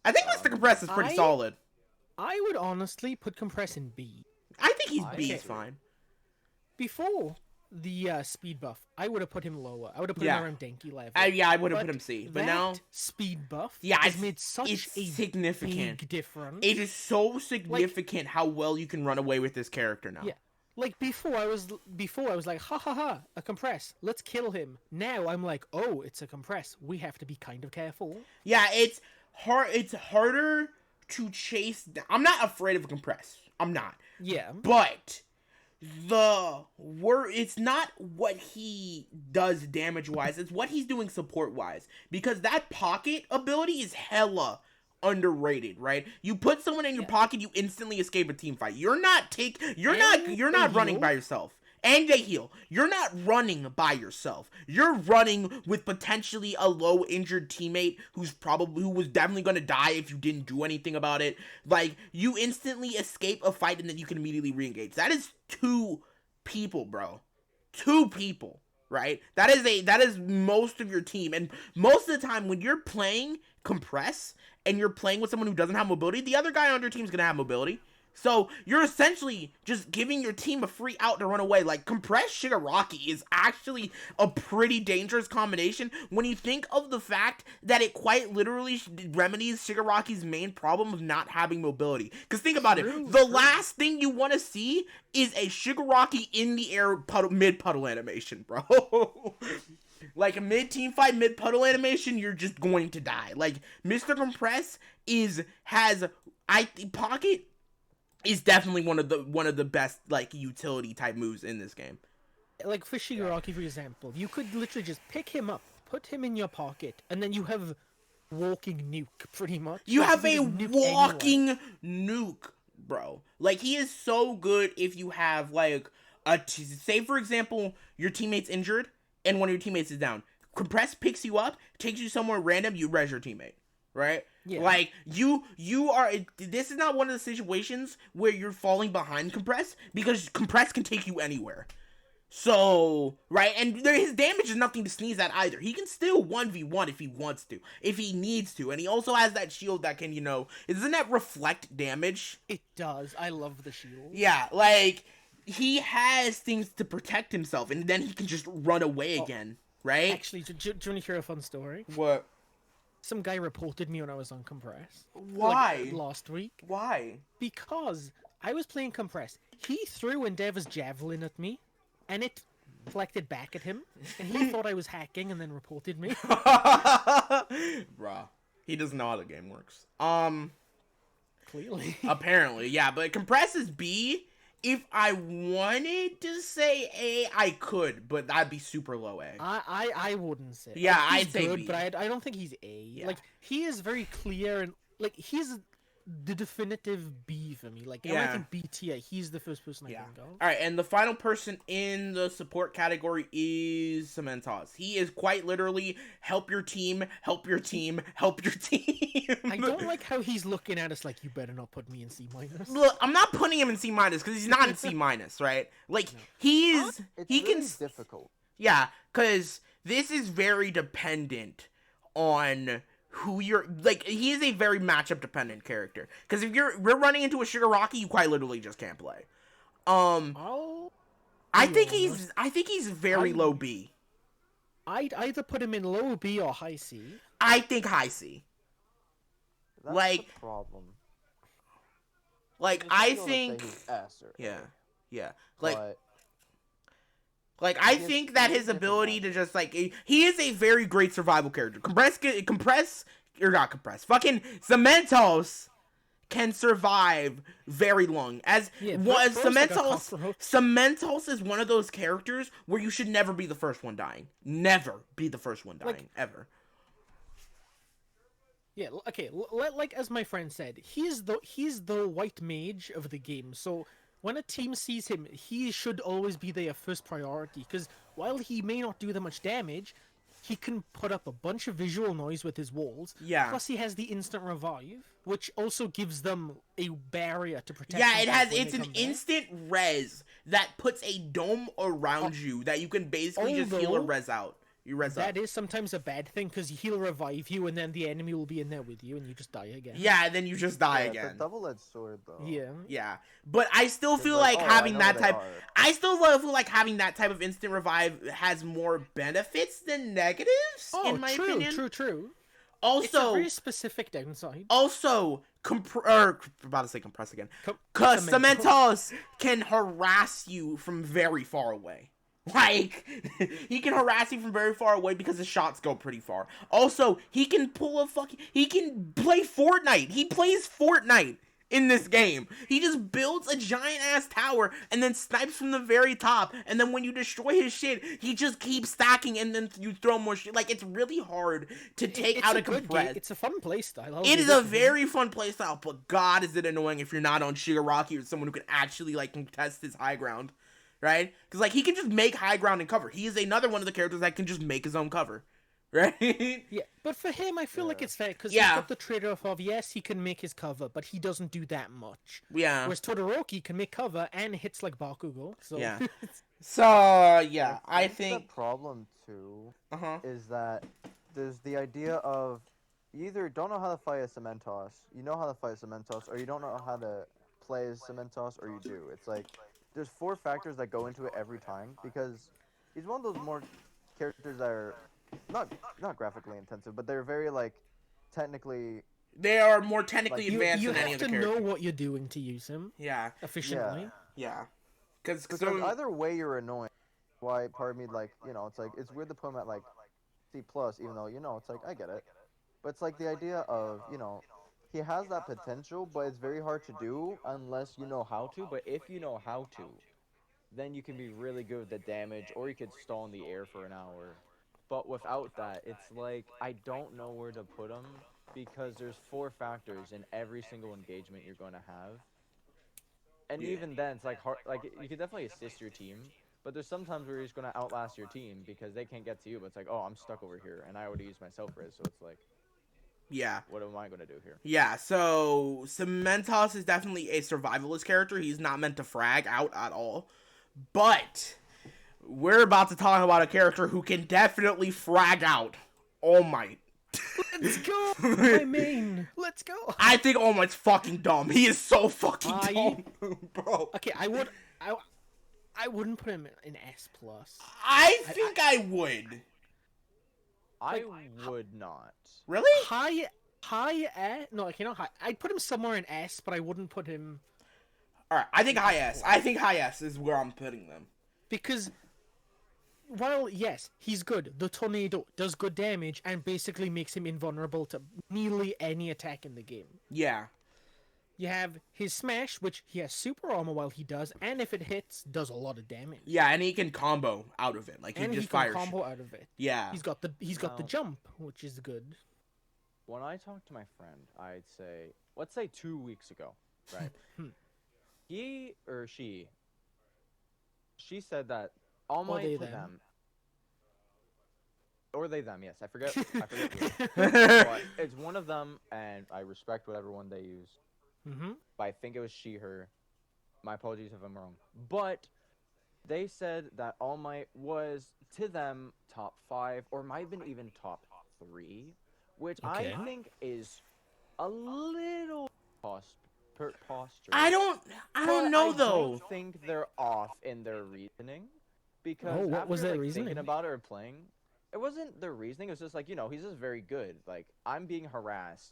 I think Mr. Compress is pretty solid. I would honestly put Compress in B. I think B's fine. Before the speed buff, I would have put him lower. I would have put him around Denki level. I would have put him C. But now speed buff has made such a significant big difference. It is so significant how well you can run away with this character now. Yeah. Like before I was like, ha ha ha, a Compress, let's kill him. Now I'm like, oh, it's a Compress. We have to be kind of careful. Yeah, it's harder to chase. I'm not afraid of a Compress. I'm not. Yeah. But it's not what he does damage wise, it's what he's doing support wise. Because that pocket ability is hella underrated, right? You put someone in your pocket, you instantly escape a team fight. You're not running by yourself. And they heal. You're not running by yourself. You're running with potentially a low injured teammate who was definitely gonna die if you didn't do anything about it. Like, you instantly escape a fight and then you can immediately re-engage. That is 2 people, bro. 2 people, right? That is most of your team. And most of the time when you're playing Compress and you're playing with someone who doesn't have mobility, the other guy on your team is gonna have mobility. So, you're essentially just giving your team a free out to run away. Like, Compress Shigaraki is actually a pretty dangerous combination when you think of the fact that it quite literally remedies Shigaraki's main problem of not having mobility. Because think about it, the last thing you want to see is a Shigaraki in the air mid-puddle animation, bro. Like, a mid-team fight, mid-puddle animation, you're just going to die. Like, Mr. Compress Pocket is definitely one of the best, like, utility type moves in this game. Like for Shigaraki, for example, you could literally just pick him up, put him in your pocket, and then you have walking nuke, pretty much. You have a walking nuke, bro. Like, he is so good if you have, like, say, for example, your teammate's injured, and one of your teammates is down. Compress picks you up, takes you somewhere random, you res your teammate. Right? Yeah. Like, you are, this is not one of the situations where you're falling behind Compress, because Compress can take you anywhere. So, right? And his damage is nothing to sneeze at either. He can still 1v1 if he wants to, if he needs to. And he also has that shield that can, doesn't that reflect damage? It does. I love the shield. Yeah, like, he has things to protect himself, and then he can just run away again, right? Actually, do you want to hear a fun story? What? Some guy reported me when I was on Compress. Why? Like, last week. Why? Because I was playing Compress. He threw Endeavor's javelin at me, and it reflected back at him, and he thought I was hacking and then reported me. Bruh. He doesn't know how the game works. Clearly. Apparently, yeah. But compress is B. If I wanted to say A, I could, but that'd be super low A. I wouldn't say. Yeah, like, I'd say good, B. but I don't think he's A. Yeah. Like he is very clear and like he's the definitive B for me. Like Yeah. I think B tier. He's the first person I Yeah. think of. All right, and the final person in the support category is Cementos. He is quite literally help your team, help your team, help your team. I don't like how he's looking at us like you better not put me in C minus. Look, I'm not putting him in C minus because he's not in C minus, right? Like he's It's he really can difficult. yeah, because this is very dependent on who you're like. He is a very matchup dependent character because if we're running into a Shigaraki, you quite literally just can't play. I'll I be think honest. he's very low B. I'd either put him in low B or high C. I think high C. That's Like- the problem. Like It's I still gonna say think he's S or A, yeah. Like but I He has think that three his different ability to matchups. just like he is a very great survival character. Fucking Cementos can survive very long. As Yeah, was Bro's like a Cementos, cockroach. Cementos is one of those characters where you should never be the first one dying. Never be the first one dying Like- ever. Yeah, okay. Like as my friend said, he's the white mage of the game. So when a team sees him, he should always be their first priority. Because while he may not do that much damage, he can put up a bunch of visual noise with his walls. Yeah. Plus, he has the instant revive, which also gives them a barrier to protect. Yeah, it themselves has. when It's they an come back. instant res that puts a dome around you that you can basically just heal or although- res out. You res That up. is sometimes a bad thing because he'll revive you, and then the enemy will be in there with you, and you just die again. Yeah, and then you just die yeah, it's a again. double-edged sword though. Yeah. Yeah, but I still It's feel like, like oh, I having know that what they type. are. I still feel like having that type of instant revive has more benefits than negatives, Oh, in my true, opinion. true. It's a Also, very specific downside. about to say compress again. Com- Cause Cementos. Cementos can harass you from very far away. Like, he can harass you from very far away because his shots go pretty far. Also, he can he can play Fortnite. He plays Fortnite in this game. He just builds a giant ass tower and then snipes from the very top. And then when you destroy his shit, he just keeps stacking and then you throw more shit. Like, it's really hard to take It's out a a good compress. game. It's a fun playstyle. I'll It give is a to him. very fun playstyle, but God, is it annoying if you're not on Shigaraki or someone who can actually like contest his high ground, right? Because like he can just make high ground and cover. He is another one of the characters that can just make his own cover, right? Yeah, but for him, I feel like it's fair because Yeah. he's got the trade-off of yes, he can make his cover, but he doesn't do that much. Yeah. Whereas Todoroki can make cover and hits like Bakugo. So Yeah. So yeah, I the think. problem too Uh huh. is that there's the idea of you either don't know how to fight a Cementos, you know how to fight a Cementos, or you don't know how to play as Cementos, or you do. It's like there's 4 factors that go into it every time because he's one of those more characters that are not graphically intensive, but they're very like technically. They are more technically Like, advanced you than any have other to character. know what you're doing to use him Yeah. efficiently. Yeah. Because Because either way you're annoying. Why part of me like it's like it's weird to put him at like C plus, even though it's like I get it, but it's like the idea of he has that potential, but it's very hard to do unless you know how to. But if you know how to, then you can be really good with the damage, or you could stall in the air for an hour. But without that, it's like I don't know where to put him because there's 4 factors in every single engagement you're going to have. And Yeah. even then, it's like hard. Like you can definitely assist your team, but there's sometimes where you're just gonna outlast your team because they can't get to you. But it's like, oh, I'm stuck over here, and I already used my self-res, so it's like, yeah. what am I gonna do here? Yeah, so Cementos is definitely a survivalist character. He's not meant to frag out at all. But we're about to talk about a character who can definitely frag out. All Might. Let's go, my main. Let's go. I think All Might's fucking dumb. He is so fucking I- dumb, bro. Okay, I wouldn't put him in S plus. I think I would. I would not. Really? High S? No, okay, not high. I'd put him somewhere in S, but I wouldn't put him Alright, I think high S. I think high S is where I'm putting them. because while yes, he's good, the tornado does good damage and basically makes him invulnerable to nearly any attack in the game. Yeah. You have his smash, which he has super armor while he does, and if it hits, does a lot of damage. Yeah, and he can combo out of it. Like, And he just can fires. combo out of it. Yeah. He's got the jump, which is good. When I talked to my friend, I'd say, let's say 2 weeks ago, right? He or she said that All Might for them. Or they them, yes. I forget who. But it's one of them, and I respect whatever one they use. But I think it was she, her. My apologies if I'm wrong. But they said that All Might was, to them, top 5, or might have been even top 3, which I think is a little posture. I don't know, though. I don't think they're off in their reasoning. Because what was their reasoning? Thinking about it or playing, it wasn't their reasoning. It was just like, he's just very good. Like, I'm being harassed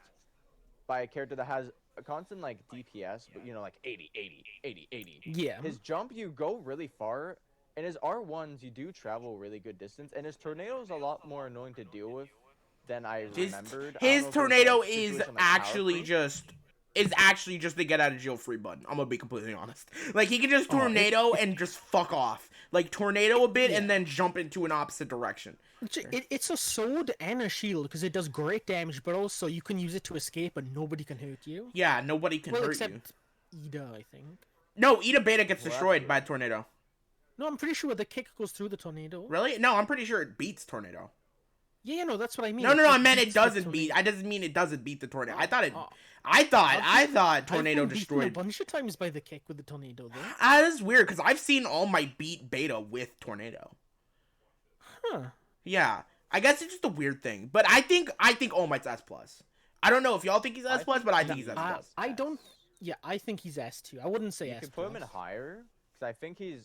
by a character that has a constant, like, DPS, but, like, 80, 80, 80, 80. Yeah. His jump, you go really far, and his R1s, you do travel really good distance, and his tornado is a lot more annoying to deal with than I remembered. His tornado is actually just the get out of jail free button. I'm gonna be completely honest. Like, he can just tornado and just fuck off. Like, tornado a bit and then jump into an opposite direction. It's a sword and a shield because it does great damage, but also you can use it to escape and nobody can hurt you. Yeah, nobody can hurt you. Except Ida, I think. No, Ida Beta gets destroyed by a tornado. No, I'm pretty sure the kick goes through the tornado. Really? No, I'm pretty sure it beats tornado. Yeah, no, that's what I mean. No, I meant it doesn't beat. I doesn't mean it doesn't beat the tornado. I thought tornado I've been destroyed beaten a bunch of times by the kick with the tornado though. That is weird because I've seen All Might beat Beta with tornado. Huh. Yeah, I guess it's just a weird thing, but I think All Might's S+. I don't know if y'all think he's S+, but I think he's S+. I don't. Yeah, I think he's S2. I wouldn't say S+. You could put him in higher because I think he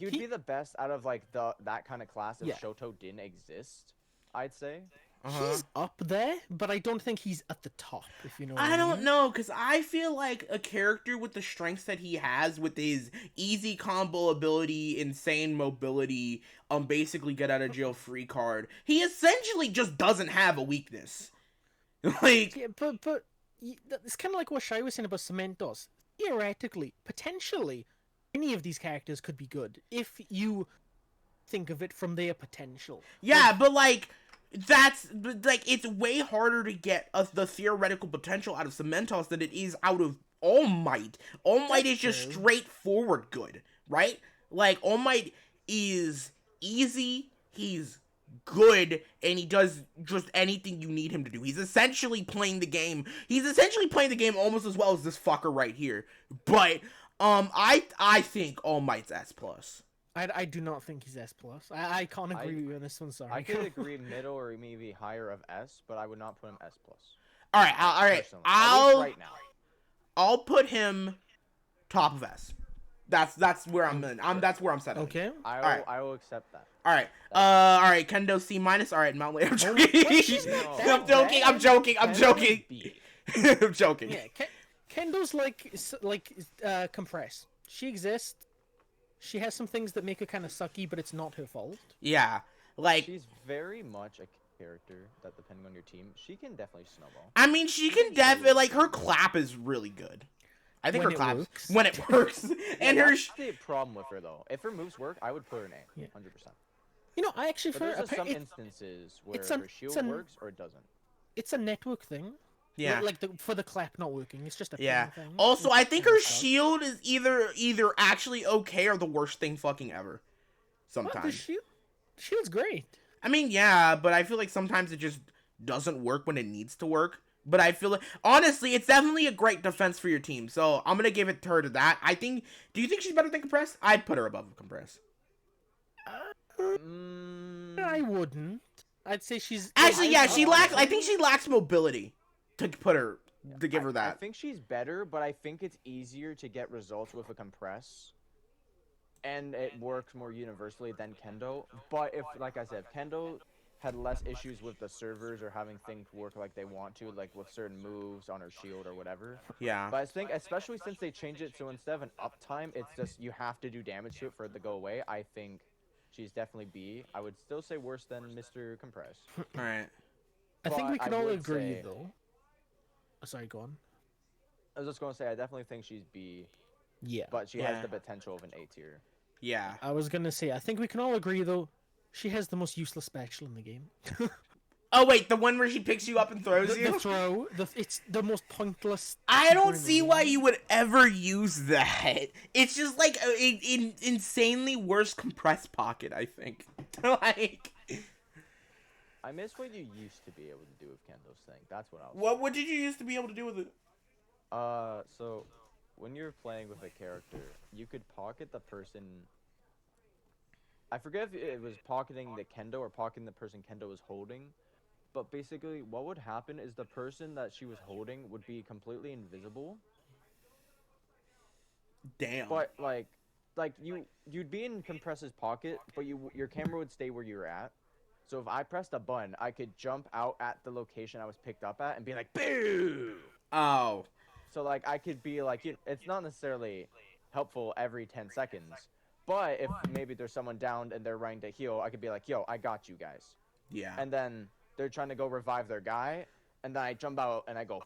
would be the best out of like that kind of class if Shoto didn't exist. I'd say. He's up there, but I don't think he's at the top, if you know what I mean. I don't know, because I feel like a character with the strengths that he has, with his easy combo ability, insane mobility, basically get out of jail free card, he essentially just doesn't have a weakness. Like, yeah, but it's kind of like what Shai was saying about Cementos. Theoretically, potentially, any of these characters could be good if you think of it from their potential. Yeah, but it's way harder to get the theoretical potential out of Cementos than it is out of All Might. All Might is just straightforward good, right? Like, All Might is easy, he's good, and he does just anything you need him to do. He's essentially playing the game almost as well as this fucker right here. But, I think All Might's S+. I do not think he's S+. I can't agree with you on this one, sorry. I could agree middle or maybe higher of S, but I would not put him S+. Alright, right now. I'll put him top of S. That's where I'm in. That's where I'm set. Okay. I will accept that. Alright. Alright, Kendo C-. Alright, Mount Leo. I'm joking. I'm joking. I'm joking. Yeah, Kendo's like Compress. She exists. She has some things that make her kind of sucky, but it's not her fault. Yeah, like, she's very much a character that, depending on your team, she can definitely snowball. I mean, she can definitely, like, her clap is really good. I think her clap when it works. And that's the problem with her though. If her moves work, I would put her in A, 100%. You know, I actually there's some instances where her shield works or it doesn't. It's a network thing. Yeah, like for the clap not working, it's just a thing. Also, I think her shield is either actually okay or the worst thing fucking ever. Sometimes the shield's great. I mean, yeah, but I feel like sometimes it just doesn't work when it needs to work. But I feel like, honestly, it's definitely a great defense for your team. So I'm gonna give it to her to that. Do you think she's better than Compress? I'd put her above Compress. I wouldn't. I'd say she's actually, yeah. I think she lacks mobility. To give her that. I think she's better, but I think it's easier to get results with a Compress. And it works more universally than Kendo. But like I said, if Kendo had less issues with the servers or having things work like they want to, like with certain moves on her shield or whatever. Yeah. But I think, especially since they changed it, so instead of an uptime, it's just you have to do damage to it for it to go away. I think she's definitely B. I would still say worse than Mr. Compress. All right. I think But we can I all would agree, say- though. Oh, sorry, go on. I was just gonna say I definitely think she's B, Yeah. but she Yeah. has the potential of an A tier. Yeah. I was gonna say, I think we can all agree, though, she has the most useless special in the game. Oh wait, the one where she picks you up and throws The you. throw, it's the most pointless. I super don't in the see why game. you would ever use that. It's just like an insanely worse compressed pocket, I think. Like, I miss what you used to be able to do with Kendo's thing. That's what I was. what did you used to be able to do with it? So when you're playing with a character, you could pocket the person. I forget if it was pocketing the Kendo or pocketing the person Kendo was holding, but basically what would happen is the person that she was holding would be completely invisible, Damn. but you'd be in Compress's pocket, but your camera would stay where you're at. So if I pressed a button, I could jump out at the location I was picked up at and be like, boo! Oh. So like I could be like, it's not necessarily helpful every 10 seconds, but if maybe there's someone down and they're running to heal, I could be like, yo, I got you guys. Yeah. And then they're trying to go revive their guy, and then I jump out and I go,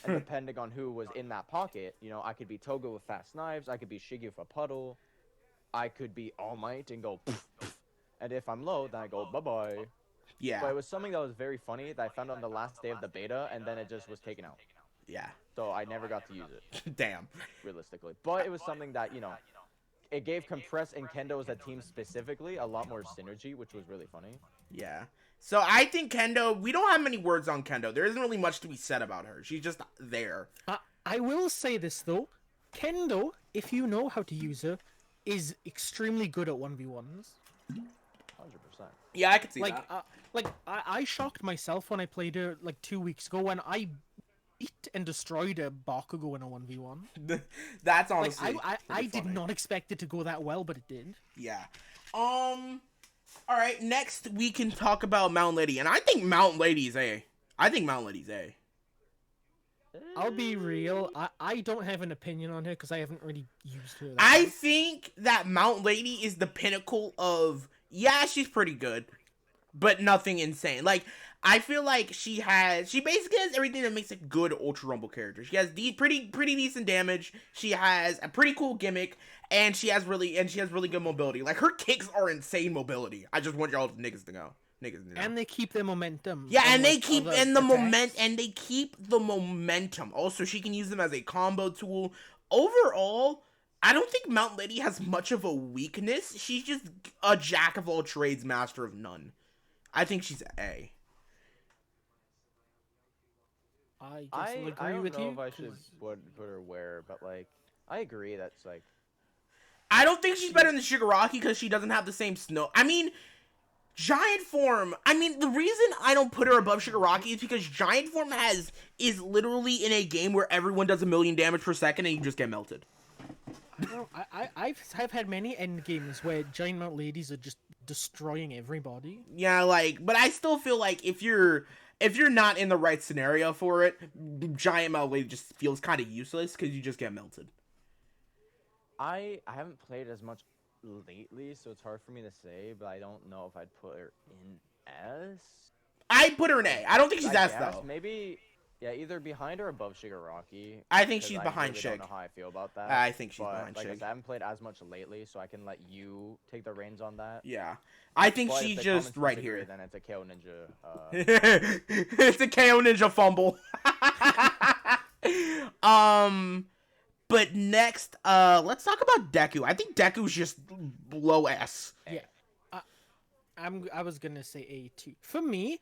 and depending on who was in that pocket, you know, I could be Toga with fast knives, I could be Shiggy with a puddle, I could be All Might and go, and if I'm low, then I go bye-bye. Yeah. But it was something that was very funny that I found on the last day of the beta, and then it just was taken out. Yeah. So I never got to use it, Damn. realistically. But it was something that, you know, it gave Compress and Kendo as a team specifically a lot more synergy, which was really funny. Yeah. So I think Kendo, we don't have many words on Kendo. There isn't really much to be said about her. She's just there. I will say this, though. Kendo, if you know how to use her, is extremely good at 1v1s. 100%. Yeah, I could see Like, I shocked myself when I played her, like, 2 weeks ago when I beat and destroyed a Bakugo in a 1v1. that. That's Like, honestly I did funny. not expect it to go that well, but it did. Yeah. All right, next we can talk about Mountain Lady, and I think Mountain Lady's A. I think Mountain Lady's A. I'll be real, I don't have an opinion on her because I haven't really used her that I much. think that Mountain Lady is the pinnacle of, yeah, she's pretty good, but nothing insane. Like, I feel like she basically has everything that makes a good Ultra Rumble character. She has pretty decent damage. She has a pretty cool gimmick, and she has really good mobility. Like, her kicks are insane mobility. I just want y'all niggas to know. And they keep their momentum. Yeah, and they unlike keep other and attacks. they keep the momentum. Also, she can use them as a combo tool. Overall, I don't think Mountain Lady has much of a weakness. She's just a jack of all trades, master of none. I think she's A. I I definitely agree don't with know you. if I should 'cause- put her where, but like I agree that's like I don't think she's better than Shigaraki because she doesn't have the same snow. I mean, Giant Form. I mean, the reason I don't put her above Shigaraki is because Giant Form is literally in a game where everyone does 1,000,000 damage per second and you just get melted. No, I've had many end games where giant mount ladies are just destroying everybody. Yeah, like, but I still feel like if you're not in the right scenario for it, Giant Mount Lady just feels kind of useless because you just get melted. I haven't played as much lately, so it's hard for me to say, but I don't know if I'd put her in S. I'd put her in A. I don't think she's I S guess, though. maybe either behind or above Shigaraki. I think 'cause she's I behind really Shig. don't know how I feel about that. I think she's but, behind like I Shig. said, I haven't played as much lately, so I can let you take the reins on that. Yeah, I think But if she's the just comments right disagree, here. Then it's a KO Ninja. It's a KO Ninja fumble. But next, let's talk about Deku. I think Deku's just low S. Yeah, I was gonna say A too. For me,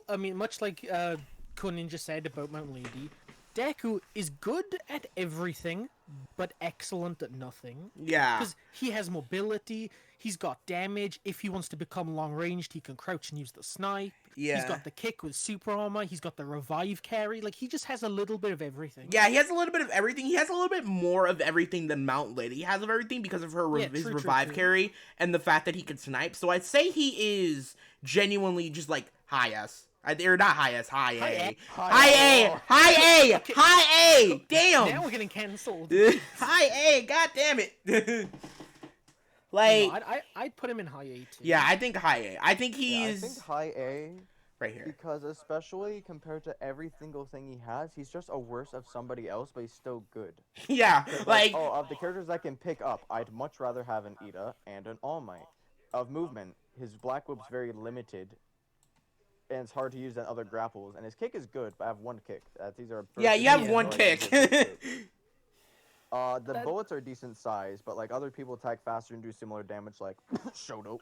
I mean, much like Koninja said about Mount Lady, Deku is good at everything, but excellent at nothing. Yeah. Because he has mobility, he's got damage. If he wants to become long ranged, he can crouch and use the snipe. Yeah. He's got the kick with super armor. He's got the revive carry. Like, he just has a little bit of everything. Yeah, he has a little bit of everything. He has a little bit more of everything than Mountain Lady has of everything because of her his true, revive true. carry and the fact that he can snipe. So I'd say he is genuinely just like high S. Or not high S, high A. A. High A! High A! High A! Damn! Now we're getting cancelled. High A! God damn it! Like, I'd put him in high A too. yeah, I think high A. I think Yeah, I think he's high A right here. because especially compared to every single thing he has, he's just a worse of somebody else, but he's still good. Yeah, Because like, oh, of the characters I can pick up, I'd much rather have an Ida and an All Might. Of movement, his Black Whip's very limited, and it's hard to use than other grapples. And his kick is good, but I have one kick. These are yeah, burst you have Yeah. one so I can kick. get good kick. The That- bullets are decent size, but like other people attack faster and do similar damage, like Shoto.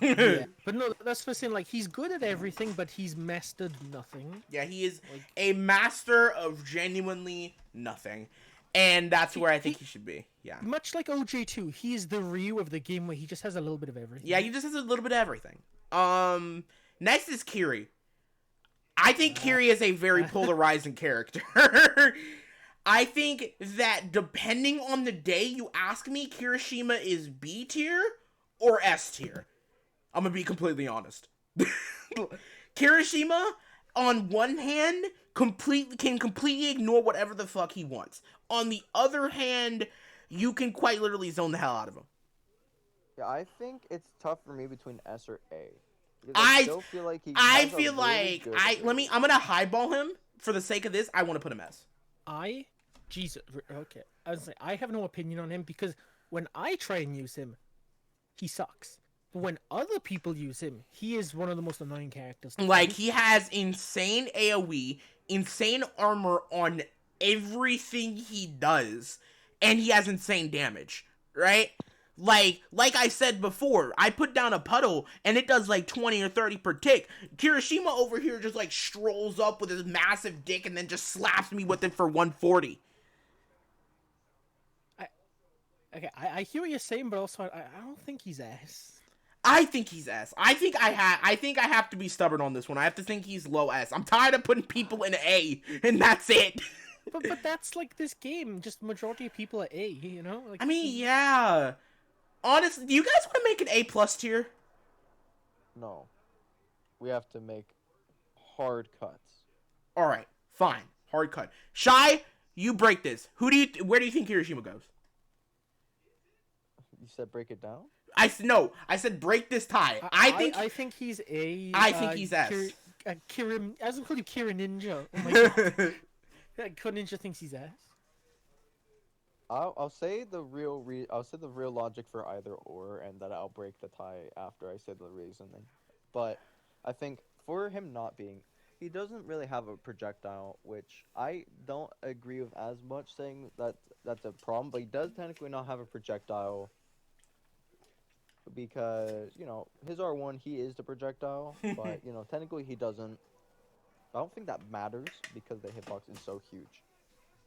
Yeah, but no, that's for saying like he's good at everything, but he's mastered nothing. Yeah, he is Like, a master of genuinely nothing. And that's where I think he should be. Yeah. much like OJ2, he is the Ryu of the game where he just has a little bit of everything. Yeah, he just has a little bit of everything. Next is Kiri. I think Kiri is a very polarizing character. I think that depending on the day you ask me, Kirishima is B tier or S tier. I'm gonna be completely honest. Kirishima, on one hand, can completely ignore whatever the fuck he wants. On the other hand, you can quite literally zone the hell out of him. Yeah, I think it's tough for me between S or A. Because I still feel like he I has a feel really like good I'm ability. gonna highball him for the sake of this. I want to put him S. Jesus, okay. I was like, I have no opinion on him because when I try and use him, he sucks. But when other people use him, he is one of the most annoying characters. to Like, fight. he has insane AoE, insane armor on everything he does, and he has insane damage, right? Like I said before, I put down a puddle and it does like 20 or 30 per tick. Kirishima over here just like strolls up with his massive dick and then just slaps me with it for 140. Okay, I hear what you're saying, but also I don't think he's S. I think he's S. I think I have to be stubborn on this one. I have to think he's low S. I'm tired of putting people in A, and that's it. But that's like this game. Just majority of people are A, you know? Like, I mean, yeah. Honestly, do you guys want to make an A plus tier? No. We have to make hard cuts. All right, fine. Hard cut. Shy, you break this. Where do you think Kirishima goes? You said break it down? I said break this tie. I think he's A. I think he's S. Kira, I was including Kira Ninja. Oh my god. Kira Ninja thinks he's S. I'll say the real logic for either or, and then I'll break the tie after I say the reasoning. But I think for him not being, he doesn't really have a projectile, which I don't agree with as much, saying that that's a problem. But he does technically not have a projectile because his R1 he is the projectile, but technically he doesn't. I don't think that matters because the hitbox is so huge.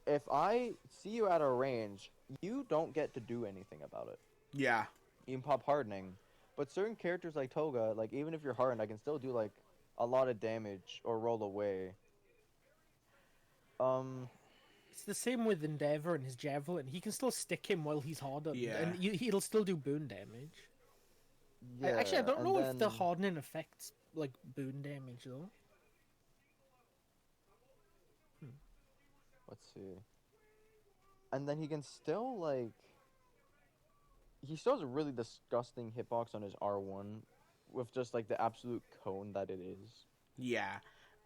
If I see you at a range, you don't get to do anything about it. Yeah. You can pop hardening, but certain characters like Toga, like even if you're hardened, I can still do like a lot of damage or roll away. It's the same with Endeavor and his Javelin. He can still stick him while he's hardened, Yeah. and he'll still do boon damage. Yeah. Actually, I don't and know if the then- hardening affects like boon damage though. Let's see. And then he can still like. He still has a really disgusting hitbox on his R1, with just like the absolute cone that it is. Yeah.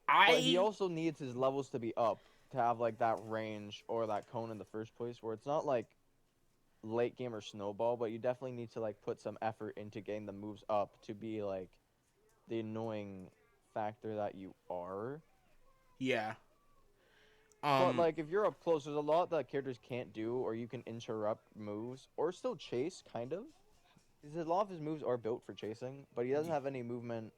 But he also needs his levels to be up to have like that range or that cone in the first place, where it's not like late game or snowball, but you definitely need to like put some effort into getting the moves up to be like the annoying factor that you are. Yeah. But like if you're up close, there's a lot that characters can't do, or you can interrupt moves or still chase, kind of. Because a lot of his moves are built for chasing, but he doesn't have any movement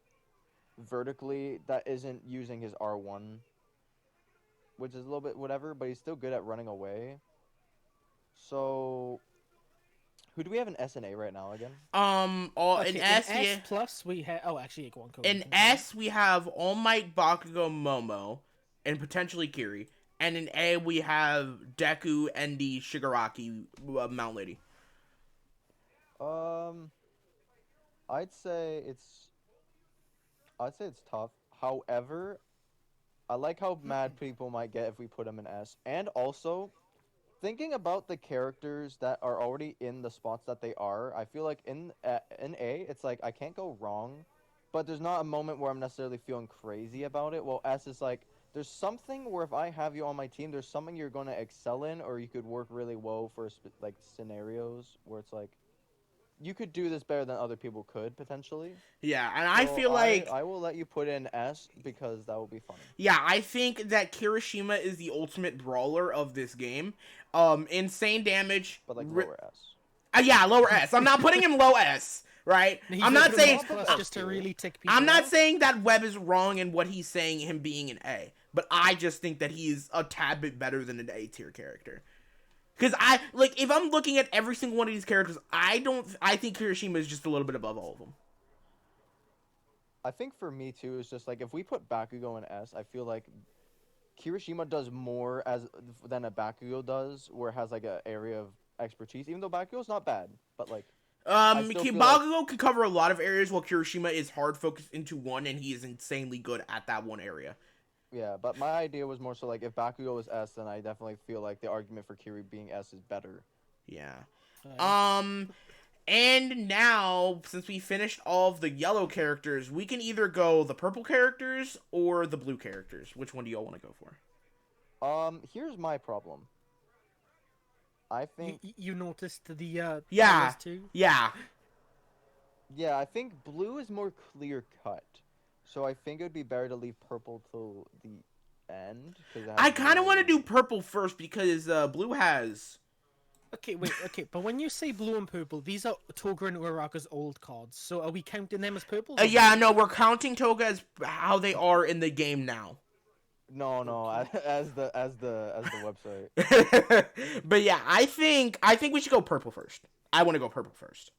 vertically that isn't using his R1, which is a little bit whatever, but he's still good at running away. So, who do we have in S and A right now again? In S, S plus we have. Oh, actually, go on. in S we have All Might, Bakugo, Momo, and potentially Kiri. And in A we have Deku, Endi, Shigaraki, Mount Lady. I'd say it's tough. However, I like how mad people might get if we put him in S. And also, thinking about the characters that are already in the spots that they are, I feel like in A, it's like I can't go wrong, but there's not a moment where I'm necessarily feeling crazy about it. Well, S is like there's something where if I have you on my team, there's something you're going to excel in, or you could work really well for like scenarios where it's like you could do this better than other people could potentially. Yeah, and So I feel like I will let you put in S because that will be funny. yeah, I think that Kirishima is the ultimate brawler of this game. Insane damage, But like lower S. Yeah, lower S. I'm not putting him low S, right? He's I'm not gonna saying plus just to really tick people I'm not off. saying that Webb is wrong in what he's saying him being an A, but I just think that he's a tad bit better than an A tier character. Because if I'm looking at every single one of these characters, I think Kirishima is just a little bit above all of them. I think for me too, it's just like if we put Bakugo in S, I feel like Kirishima does more than a Bakugo does, where it has like an area of expertise. Even though Bakugo's not bad, but like Bakugo can cover a lot of areas, while Kirishima is hard focused into one, and he is insanely good at that one area. Yeah, but my idea was more so like if Bakugo was S, then I definitely feel like the argument for Kiri being S is better. Yeah. And now, since we finished all of the yellow characters, we can either go the purple characters or the blue characters. Which one do y'all want to go for? Here's my problem. I think you noticed the yeah, too? Yeah. Yeah, I think blue is more clear cut. So I think it would be better to leave purple till the end. I kind of want to do purple first because blue has... Okay, wait, okay, but when you say blue and purple, these are Toga and Uraraka's old cards, so are we counting them as purple? Yeah, no, we're counting Toga as how they are in the game now. No, as the website. But yeah, I think we should go purple first. I want to go purple first.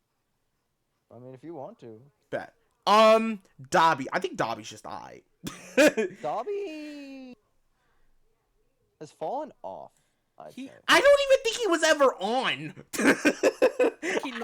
I mean, if you want to. Bet. Dobby. I think Dobby's just alright. Dobby has fallen off. I don't even think he was ever on. I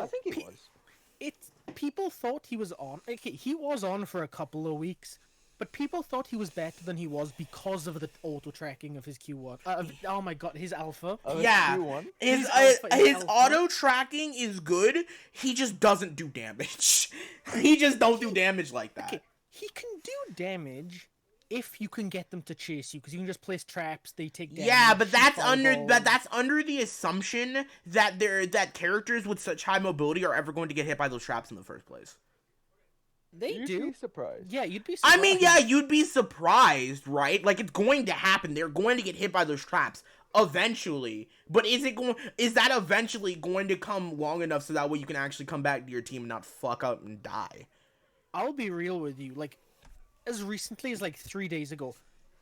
think he was. People thought he was on. Okay, he was on for a couple of weeks, but people thought he was better than he was because of the auto tracking of his Q1. Oh my god, his alpha. Yeah, his auto tracking is good. He just doesn't do damage. He just don't do damage like that. Okay, he can do damage if you can get them to chase you, because you can just place traps. They take damage. Yeah, but that's under the assumption that characters with such high mobility are ever going to get hit by those traps in the first place. You'd be surprised. Yeah, you'd be surprised. I mean, yeah, you'd be surprised, right? Like, it's going to happen. They're going to get hit by those traps eventually. But is that eventually going to come long enough so that way you can actually come back to your team and not fuck up and die? I'll be real with you. Like, as recently as, 3 days ago,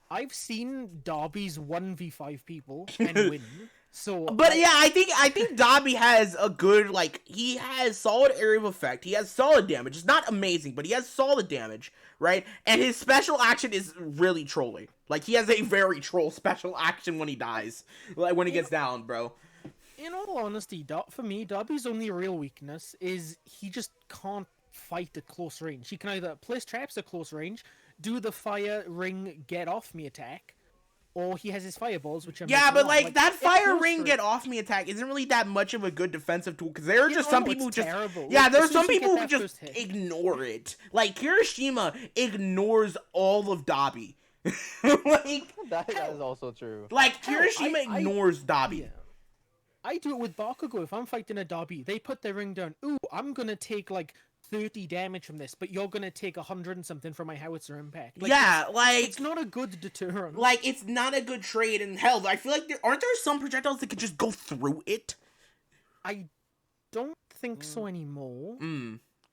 I've seen Dobby's 1v5 people and win. So, but yeah, I think Dobby has a good, he has solid area of effect. He has solid damage. It's not amazing, but he has solid damage, right? And his special action is really trolling. He has a very troll special action when he dies. When he gets down, bro. In all honesty, for me, Dobby's only real weakness is he just can't fight at close range. He can either place traps at close range, do the fire ring get off me attack, or he has his fireballs, which that fire ring get off me attack isn't really that much of a good defensive tool, because there are just some people who just terrible. There are some people who just ignore it. Kirishima ignores all of Dobby. That is also true. Kirishima ignores Dobby. Yeah. I do it with Bakugo. If I'm fighting a Dobby, they put their ring down. Ooh, I'm gonna take 30 damage from this, but you're gonna take 100 and something from my howitzer impact. It's not a good deterrent. It's not a good trade. And hell, I feel like aren't there some projectiles that could just go through it? I don't think so anymore.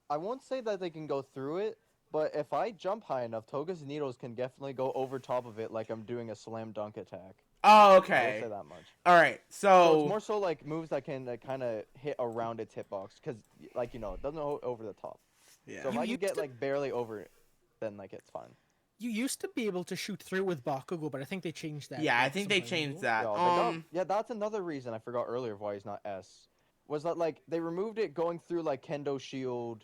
I won't say that they can go through it, but if I jump high enough, Toga's needles can definitely go over top of it, like I'm doing a slam dunk attack. Oh, okay. I won't say that much. All right, so it's more so moves that can kind of hit around its hitbox, because it doesn't go over the top. Yeah. So if I can get barely over it, then it's fine. You used to be able to shoot through with Bakugo, but I think they changed that. Yeah, I think they changed that. Yeah, that's another reason I forgot earlier of why he's not S. Was that they removed it going through Kendo Shield,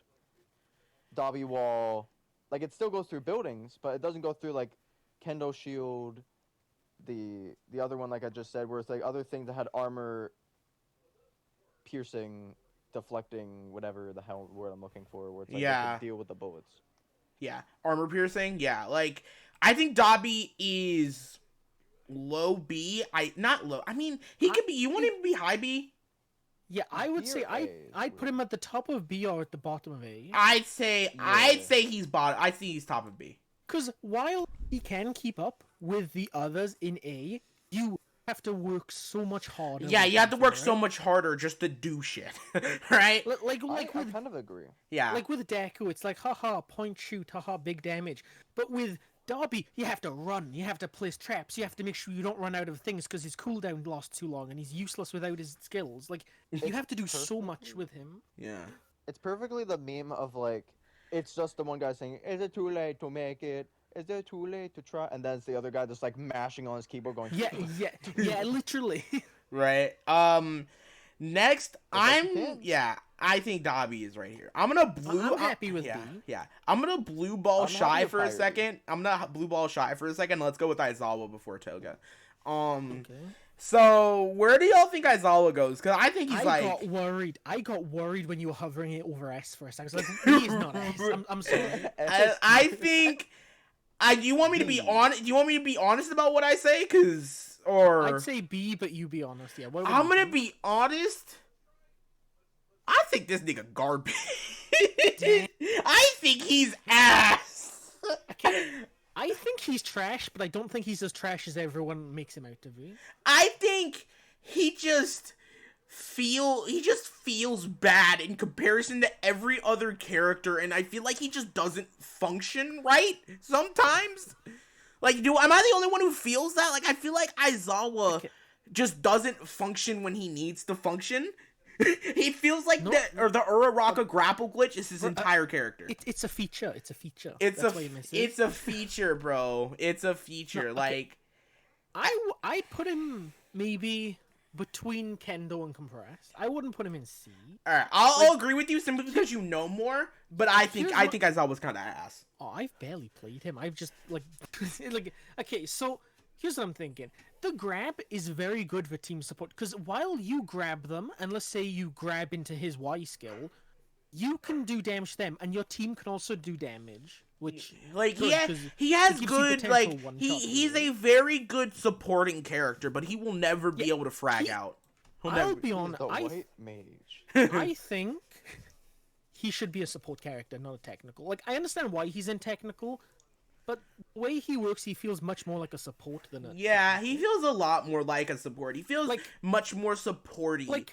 Dobby Wall. It still goes through buildings, but it doesn't go through Kendo Shield, the other one, like I just said, where it's like other things that had armor piercing, deflecting, whatever the hell word I'm looking for, where it's like they could deal with the bullets. Yeah, armor piercing. Yeah, like I think Dobby is low B. Not low. I mean, he could be. You want him to be high B? Yeah, I would say I'd put him at the top of B or at the bottom of A. I'd say he's bottom. I'd say he's top of B. Because while he can keep up with the others in A, you have to work so much harder. Yeah, you have to work so much harder just to do shit, right? Like I with, kind of agree. Yeah. Like with Deku, it's like haha, point shoot, haha, big damage. But with Dobby, you have to run, you have to place traps, you have to make sure you don't run out of things because his cooldown lasts too long and he's useless without his skills. Like, you have to do so much with him. Yeah. It's perfectly the meme of like, it's just the one guy saying, "Is it too late to make it? Is it too late to try?" And then it's the other guy just like mashing on his keyboard going, Yeah, literally. Right. Next, I think Dobby is right here. I'm happy with B. Yeah. I'm gonna blue ball Shy for a second. Let's go with Aizawa before Toga. Okay. So where do y'all think Aizawa goes? Because I think he's I got worried when you were hovering it over S for a second. I was like, he's not S. I'm sorry. I think. Do you want me to be honest? Do you want me to be honest about what I say? I'd say B, but you be honest. Yeah. I'm gonna be honest. I think this nigga garbage. I think he's ass. I think he's trash, but I don't think he's as trash as everyone makes him out to be. I think he just feels bad in comparison to every other character, and I feel like he just doesn't function right sometimes. Like, am I the only one who feels that? Like, I feel like Aizawa just doesn't function when he needs to function. He feels like the Uraraka grapple glitch is his entire character. It's a feature. It's a feature. It's a feature, bro. It's a feature. Like, I'd put him maybe between Kendo and Compressed. I wouldn't put him in C. All right, I'll agree with you simply because you know more. But I think Aizawa's kind of ass. Oh, I've barely played him. I've just okay. So here's what I'm thinking. The grab is very good for team support because while you grab them, and let's say you grab into his Y skill, you can do damage to them, and your team can also do damage. Which he has good he's a very good supporting character, but he will never be able to frag out. I'll be honest. White mage. I think he should be a support character, not a technical. Like I understand why he's in technical. But the way he works, he feels much more like a support than a... Yeah, he feels a lot more like a support. He feels much more supporty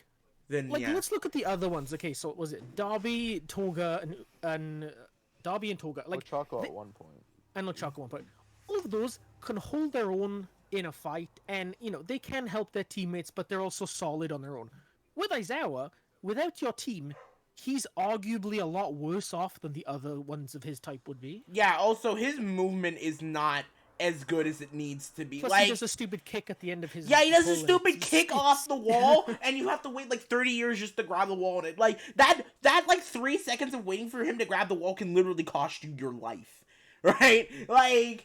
than... let's look at the other ones. Okay, so was it Dobby, Toga, and Dobby and Toga? Choco at one point. And Choco at one point. All of those can hold their own in a fight, and, they can help their teammates, but they're also solid on their own. With Aizawa, without your team... he's arguably a lot worse off than the other ones of his type would be. Yeah, also, his movement is not as good as it needs to be. Plus, he does a stupid kick at the end of his... Yeah, he does a stupid kick off the wall, and you have to wait, 30 years just to grab the wall. And that 3 seconds of waiting for him to grab the wall can literally cost you your life. Right? I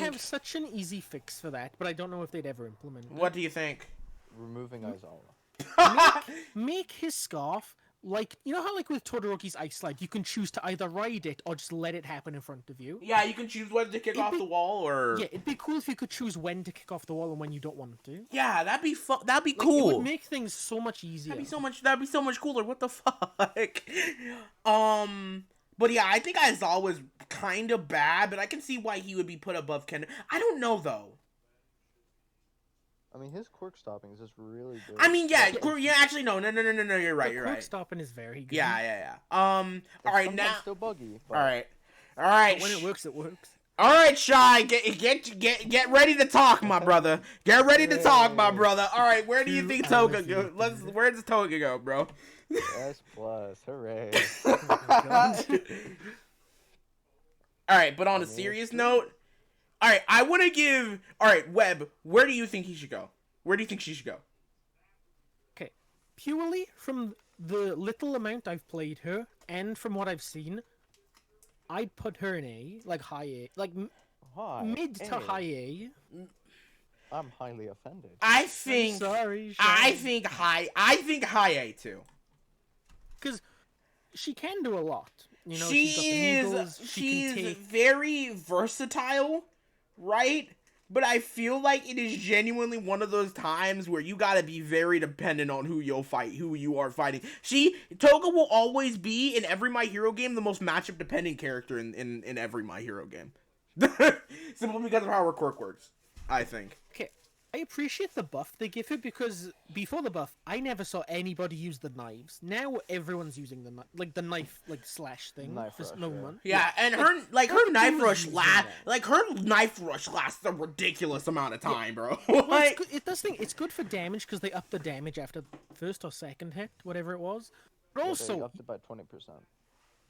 have such an easy fix for that, but I don't know if they'd ever implement it. What do you think? Removing Aizawa. Make his scarf... you know how with Todoroki's Ice Slide, you can choose to either ride it or just let it happen in front of you? Yeah, you can choose whether to kick off the wall or... Yeah, it'd be cool if you could choose when to kick off the wall and when you don't want to. Yeah, that'd be That'd be cool. It would make things so much easier. That'd be so much cooler. What the fuck? But yeah, I think Aizawa was kind of bad, but I can see why he would be put above Ken. I don't know, though. I mean, his quirk stopping is just really good. I mean, actually, no, you're right, quirk stopping is very good. Yeah. All right, now... still buggy. But... All right. But when it works, it works. All right, Shy, get ready to talk, my brother. Get ready to talk, my brother. All right, where do you think Toga go? Where does Toga go, bro? S+, hooray. All right, but on a serious note... All right, I want to give... All right, Webb, where do you think he should go? Where do you think she should go? Okay, purely from the little amount I've played her, and from what I've seen, I'd put her in A, high A. Mid to high A. I'm highly offended. I think. Sorry, I Sean. think high A too. Because she can do a lot. You know, she's got the She is. needles. She can She's take. very versatile, right? But I feel like it is genuinely one of those times where you gotta be very dependent on who you are fighting. Toga will always be in every My Hero game the most matchup dependent character in every My Hero game. Simply because of how her quirk works, I think. Okay, I appreciate the buff they give her because before the buff, I never saw anybody use the knives. Now everyone's using the knife slash thing Knife for rush, no yeah. one. Yeah, and her knife rush lasts a ridiculous amount of time, bro. Well, Like, it's good for damage because they up the damage after first or second hit, whatever it was. But They also, upped it by 20%.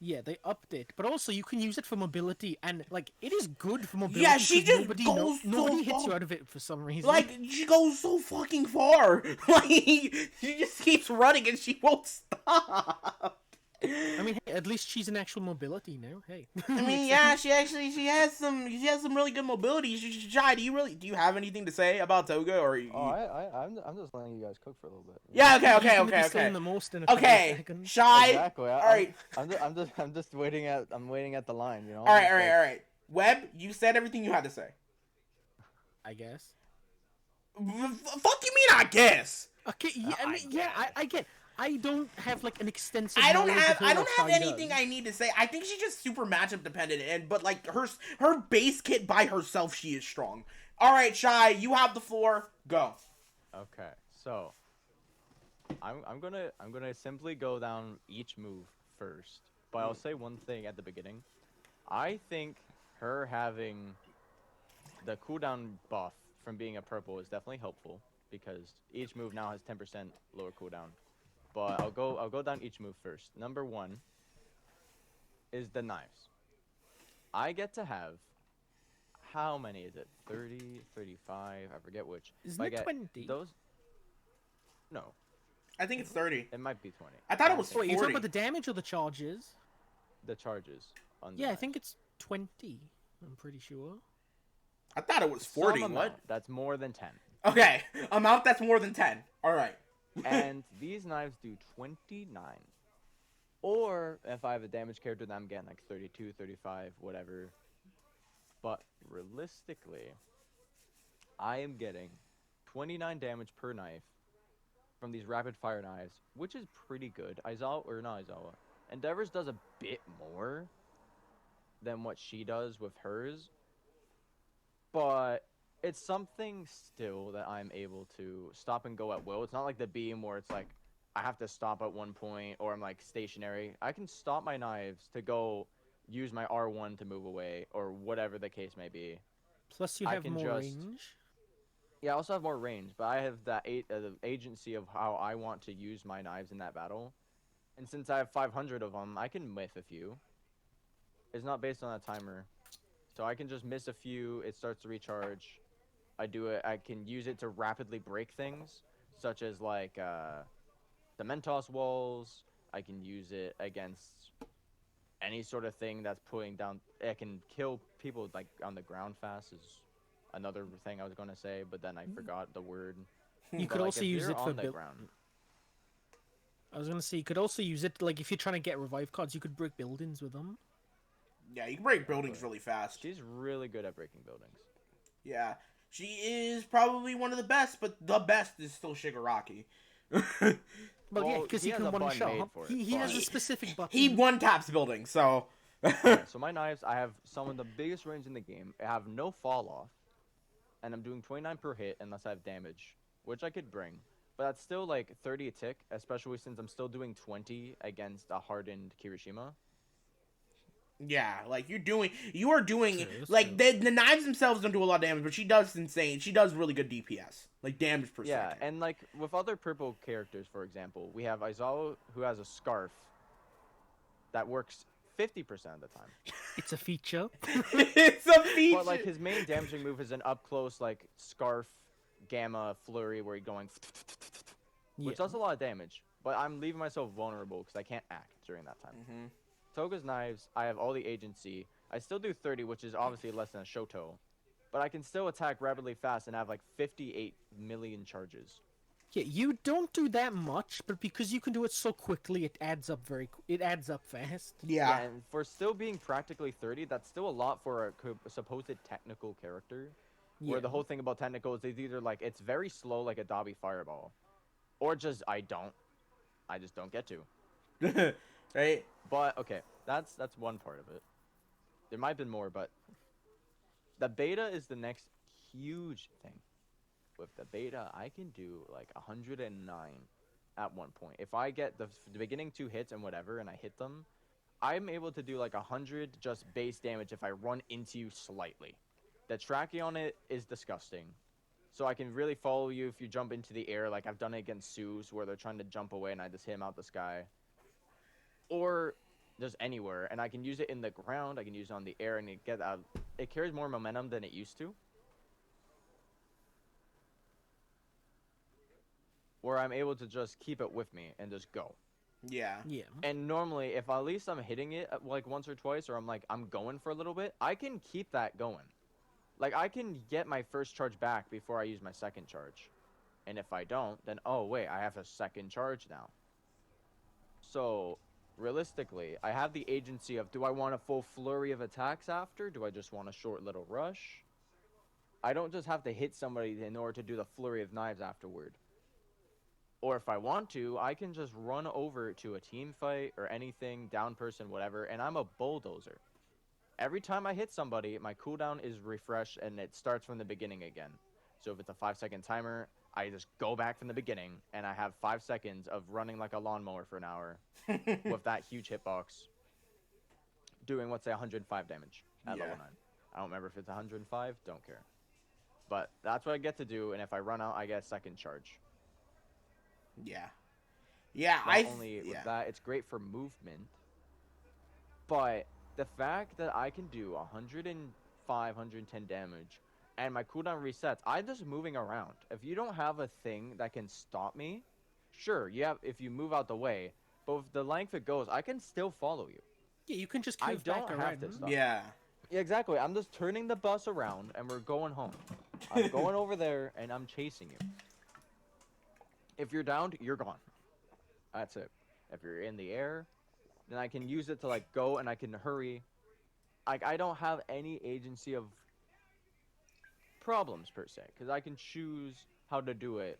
yeah, they upped it. But also, you can use it for mobility, and like it is good for mobility. Yeah, she 'cause just nobody goes nobody so hits you far. out of it for some reason. like she goes so fucking far. Like she just keeps running and she won't stop. I mean, hey, at least she's in actual mobility now. Hey. I mean, yeah, she has some really good mobility. Jai, do you have anything to say about Toga or? Oh, I'm just letting you guys cook for a little bit. Yeah, He's gonna be okay. saying the most in a couple Okay, of seconds. Shy. Exactly. All right, I'm just waiting at the line, you know. all right. Webb, you said everything you had to say. I guess. Fuck you mean I guess? Okay, yeah, I get. I don't have like an extensive. I don't knowledge of her have like anything Shai I need to say. I think she's just super matchup dependent, but like her base kit by herself, she is strong. All right, Shy, you have the floor. Go. Okay, so I'm gonna simply go down each move first, but I'll say one thing at the beginning. I think her having the cooldown buff from being a purple is definitely helpful because each move now has 10% lower cooldown. But I'll go down each move first. Number 1 is the knives. I get to have, how many is it? 30, 35, I forget which. Isn't But I it get 20? Those? No, I think it's 30. it might be 20. I thought it was think Wait, you 40. talking about the damage or the charges? the charges on the Yeah, I knives. think it's 20. I'm pretty sure. I thought it was Some 40. amount What? That's more than 10. Okay, amount that's more than 10. All right. And these knives do 29. Or if I have a damage character, then I'm getting like 32, 35, whatever. But realistically, I am getting 29 damage per knife from these rapid fire knives, which is pretty good. Endeavor's does a bit more than what she does with hers. But it's something still that I'm able to stop and go at will. It's not like the beam where it's like I have to stop at one point or I'm like stationary. I can stop my knives to go use my R1 to move away or whatever the case may be. Plus, you I have can more just- range. Yeah, I also have more range, but I have that the agency of how I want to use my knives in that battle. And since I have 500 of them, I can miss a few. It's not based on a timer. So I can just miss a few, it starts to recharge. I can use it to rapidly break things, such as like the Mentos walls. I can use it against any sort of thing that's pulling down. It can kill people like on the ground fast is another thing I was gonna say, but then I forgot the word. You But, could like, also if use you're it for on the build. ground. I was gonna say you could also use it like if you're trying to get revive cards, you could break buildings with them. Yeah, you can break buildings really fast. She's really good at breaking buildings. Yeah, she is probably one of the best, but the best is still Shigaraki. Well, yeah, Well, because he he has can a one button made shot. for it, He has but- a specific button. He one taps buildings, so. Yeah, so my knives, I have some of the biggest range in the game. I have no fall off, and I'm doing 29 per hit unless I have damage, which I could bring. But that's still like 30 a tick, especially since I'm still doing 20 against a hardened Kirishima. Yeah, like you are doing True, that's like true. the knives themselves don't do a lot of damage, but she does really good DPS, like damage per Yeah, second. and like with other purple characters, for example, we have Aizawa who has a scarf that works 50% of the time. It's a feature. It's a feature. But like his main damaging move is an up close like scarf gamma flurry where he's going which Yeah. does a lot of damage. But I'm leaving myself vulnerable because I can't act during that time. Mhm. Toga's knives, I have all the agency. I still do 30, which is obviously less than a Shoto. but I can still attack rapidly fast and have like 58 million charges. Yeah, you don't do that much, but because you can do it so quickly, it adds up it adds up fast. Yeah. Yeah, and for still being practically 30, that's still a lot for a supposed technical character. Yeah. Where the whole thing about technical is either like it's very slow like a Dobby Fireball, or just I just don't get to. Right? But okay, that's one part of it. There might have been more, but the beta is the next huge thing. With the beta, I can do like 109 at one point. If I get the beginning 2 hits and whatever, and I hit them, I'm able to do like 100 just base damage if I run into you slightly. The tracking on it is disgusting. So I can really follow you if you jump into the air, like I've done it against Sues, where they're trying to jump away and I just hit him out the sky. Or just anywhere, and I can use it in the ground, I can use it on the air, and it carries more momentum than it used to. Where I'm able to just keep it with me and just go. Yeah. Yeah. And normally, if at least I'm hitting it like once or twice, or I'm going for a little bit, I can keep that going. Like, I can get my first charge back before I use my second charge. And if I don't, then, oh, wait, I have a second charge now. So, realistically, I have the agency of, do I want a full flurry of attacks after? Do I just want a short little rush? I don't just have to hit somebody in order to do the flurry of knives afterward. Or if I want to, I can just run over to a team fight or anything, down person, whatever, and I'm a bulldozer. Every time I hit somebody, my cooldown is refreshed and it starts from the beginning again. So if it's a 5-second timer, I just go back from the beginning and I have 5 seconds of running like a lawnmower for an hour with that huge hitbox, doing, let's say, 105 damage at level 9. I don't remember if it's 105, don't care. But that's what I get to do, and if I run out, I get a second charge. Yeah. Yeah, Not only with that, it's great for movement, but the fact that I can do 105, 110 damage, and my cooldown resets, I'm just moving around. If you don't have a thing that can stop me, sure, if you move out the way, but with the length it goes, I can still follow you. Yeah, you can just I curve back don't around. have to stop. Yeah. Yeah, exactly. I'm just turning the bus around, and we're going home. I'm going over there, and I'm chasing you. If you're downed, you're gone. That's it. If you're in the air, then I can use it to like go and I can hurry. Like, I don't have any agency of problems per se, because I can choose how to do it.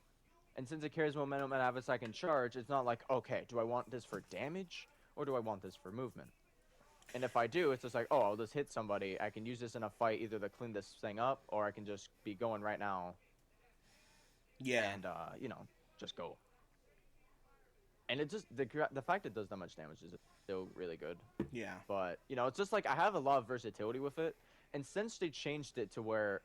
And since it carries momentum and I have a second charge, it's not like, okay, do I want this for damage or do I want this for movement? And if I do, it's just like, oh, I'll just hit somebody. I can use this in a fight either to clean this thing up, or I can just be going right now. Yeah. And just go. And it just the fact it does that much damage is still really good. Yeah. But it's just like I have a lot of versatility with it, and since they changed it to where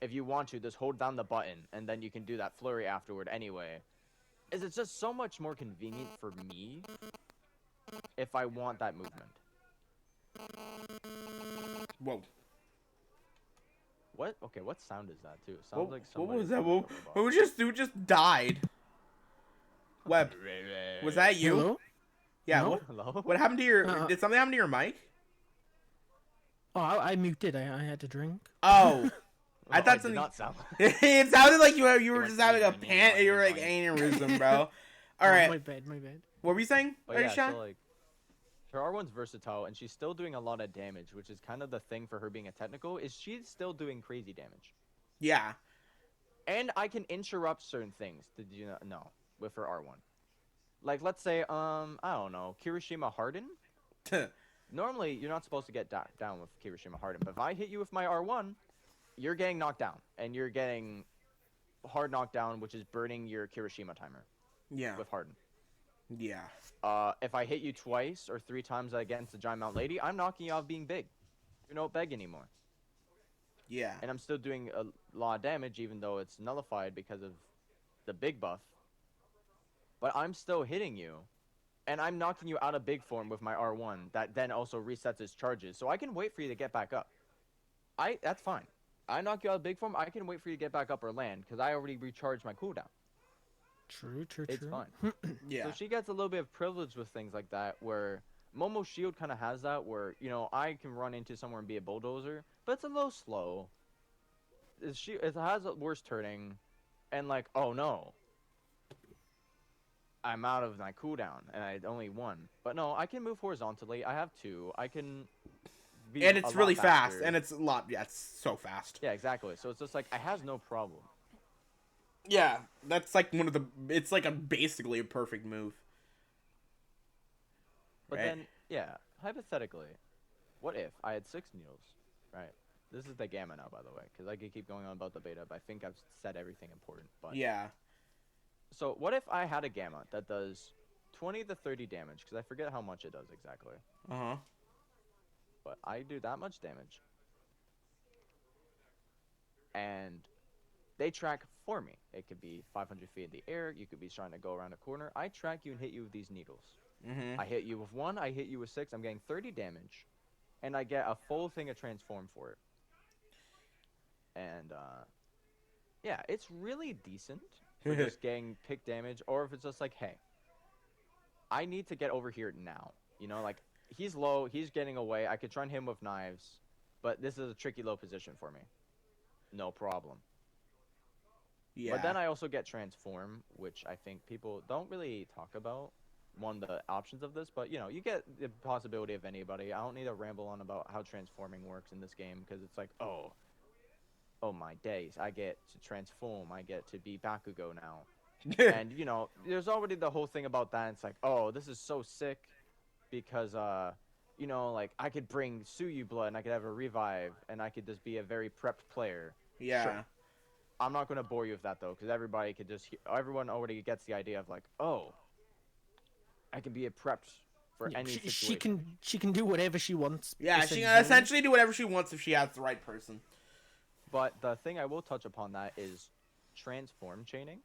if you want to just hold down the button and then you can do that flurry afterward anyway, it's just so much more convenient for me if I want that movement. Whoa. What? Okay, what sound is that too? It sounds like what somebody. was that? Who just died? Web. Was that you? Hello? Yeah. No? Hello? What happened to your? Did something happen to your mic? Oh, I muted. I had to drink. Oh. I thought did something. not sound. It sounded like you were went just having a pant. You were like aneurysm, bro. All right. My bad. What were you saying? But yeah, Aisha? so like, her R1's versatile, and she's still doing a lot of damage, which is kind of the thing for her being a technical, is she's still doing crazy damage. Yeah. And I can interrupt certain things, did you know, with her R1. Like, let's say, I don't know, Kirishima Harden? Normally, you're not supposed to get down with Kirishima Harden, but if I hit you with my R1, you're getting knocked down, and you're getting hard knockdown, which is burning your Kirishima timer. Yeah. With Harden. Yeah. If I hit you twice or 3 times against the Giant Mount Lady, I'm knocking you off being big. You're not big anymore. Yeah. And I'm still doing a lot of damage, even though it's nullified because of the big buff. But I'm still hitting you. And I'm knocking you out of big form with my R1 that then also resets its charges. So I can wait for you to get back up. That's fine. I knock you out of big form, I can wait for you to get back up or land, because I already recharged my cooldown. True. It's fine. Yeah. So she gets a little bit of privilege with things like that, where Momo Shield kind of has that, where, I can run into somewhere and be a bulldozer, but it's a little slow. it has a worse turning, and like, oh no, I'm out of my cooldown, and I only one. But no, I can move horizontally. I have two. I can be And a it's lot really fast, faster. and it's a lot. Yeah, it's so fast. Yeah, exactly. So it's just like, I has no problem. Yeah, that's like one of the. It's like basically a perfect move. But Right? then, yeah, hypothetically, what if I had 6 needles, right? This is the gamma now, by the way, because I could keep going on about the beta, but I think I've said everything important. But Yeah. so what if I had a gamma that does 20 to 30 damage, because I forget how much it does exactly, Uh huh. but I do that much damage, and they track for me. It could be 500 feet in the air, you could be trying to go around a corner. I track you and hit you with these needles. Mhm. I hit you with 1, I hit you with 6, I'm getting 30 damage, and I get a full thing of transform for it. And yeah, it's really decent for just getting pick damage, or if it's just like, hey, I need to get over here now. You know, like, he's low, he's getting away, I could try and hit him with knives, but this is a tricky low position for me. No problem. Yeah. But then I also get transform, which I think people don't really talk about. One, the options of this, but you know, you get the possibility of anybody. I don't need to ramble on about how transforming works in this game, because it's like, oh my days, I get to transform, I get to be Bakugo now. And you know, there's already the whole thing about that. It's like, oh, this is so sick, because you know, like, I could bring Suyu blood and I could have a revive and I could just be a very prepped player. Yeah. Sure. I'm not gonna bore you with that though, because everybody could just everyone already gets the idea of like, oh, I can be a prepped for Yeah, any she situation. she can do whatever she wants. Yeah, she can essentially do whatever she wants if she has the right person. But the thing I will touch upon that is transform chaining.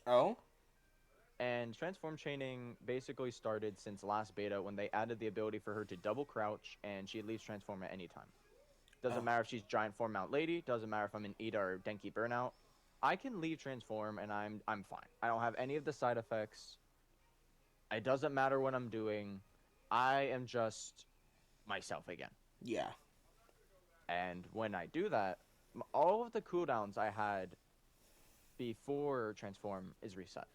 Oh? And transform chaining basically started since last beta, when they added the ability for her to double crouch and she leaves transform at any time. Doesn't matter if she's giant form Mount Lady, doesn't matter if I'm in Ida or Denki Burnout. I can leave transform and I'm fine. I don't have any of the side effects. It doesn't matter what I'm doing. I am just myself again. Yeah. And when I do that, all of the cooldowns I had before transform is reset.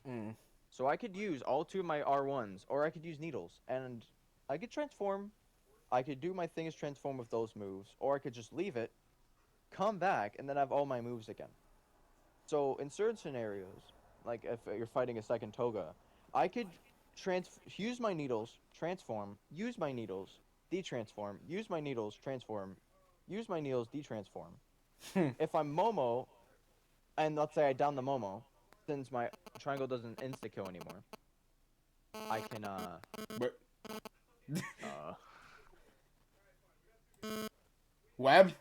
Mm. So I could use all 2 of my R1s, or I could use needles, and I could transform. I could do my thing as transform with those moves, or I could just leave it, come back, and then have all my moves again. So in certain scenarios, like if you're fighting a second Toga, I could use my needles, transform, use my needles, detransform, use my needles, transform, use my needles, detransform. If I'm Momo, and let's say I down the Momo, since my triangle doesn't insta-kill anymore, I can, But uh, Web?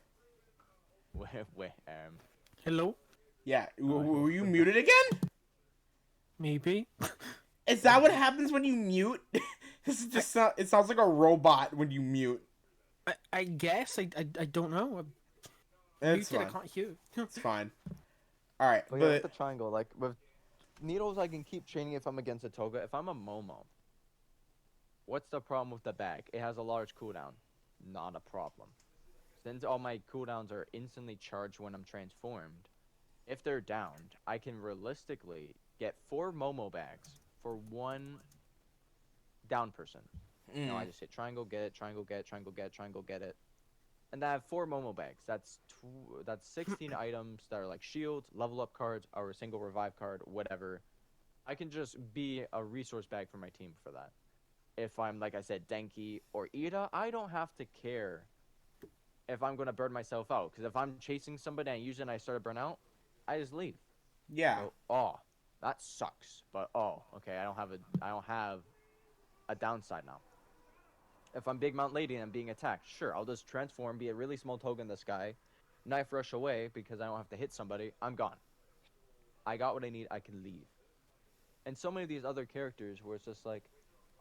Hello? Yeah. Were you muted again? Maybe. Is that what happens when you mute? This is just it sounds like a robot when you mute. I guess I don't know. It's Muted, I fine. can't hear. It's fine. All right, But yeah, with the triangle, like with needles, I can keep training if I'm against a Toga. If I'm a Momo, what's the problem with the bag? It has a large cooldown. Not a problem. Since all my cooldowns are instantly charged when I'm transformed, if they're downed, I can realistically get 4 Momo bags for 1 down person. You know, I just hit triangle, get it, triangle, get it, triangle, get it, triangle, get it. And I have 4 Momo bags. That's 16 items that are like shields, level up cards, or a single revive card, whatever. I can just be a resource bag for my team for that. If I'm, like I said, Denki or Ida, I don't have to care if I'm going to burn myself out. Because if I'm chasing somebody and usually I start to burn out, I just leave. Yeah. So, oh, that sucks. But, oh, okay, I don't have a downside now. If I'm Big Mount Lady and I'm being attacked, sure, I'll just transform, be a really small token in the sky, knife rush away because I don't have to hit somebody, I'm gone. I got what I need, I can leave. And so many of these other characters where it's just like,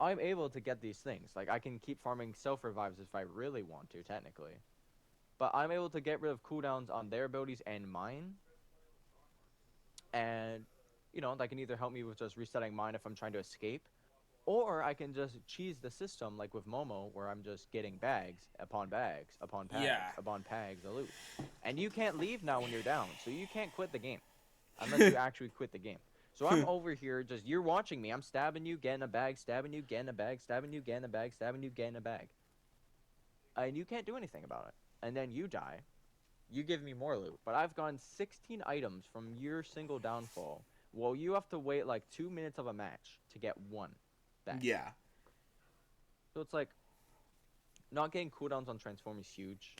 I'm able to get these things. Like, I can keep farming self-revives if I really want to, technically. But I'm able to get rid of cooldowns on their abilities and mine. And, you know, that can either help me with just resetting mine if I'm trying to escape, Or I can just cheese the system like with Momo, where I'm just getting bags upon bags upon bags Yeah. upon bags of loot. And you can't leave now when you're down, so you can't quit the game. Unless you actually quit the game. So I'm over here, just, you're watching me, I'm stabbing you, getting a bag, stabbing you, getting a bag, stabbing you, getting a bag, stabbing you, getting a bag. And you can't do anything about it. And then you die. You give me more loot. But I've gotten 16 items from your single downfall. Well, you have to wait like 2 minutes of a match to get one back. Yeah. So it's like, not getting cooldowns on transform is huge.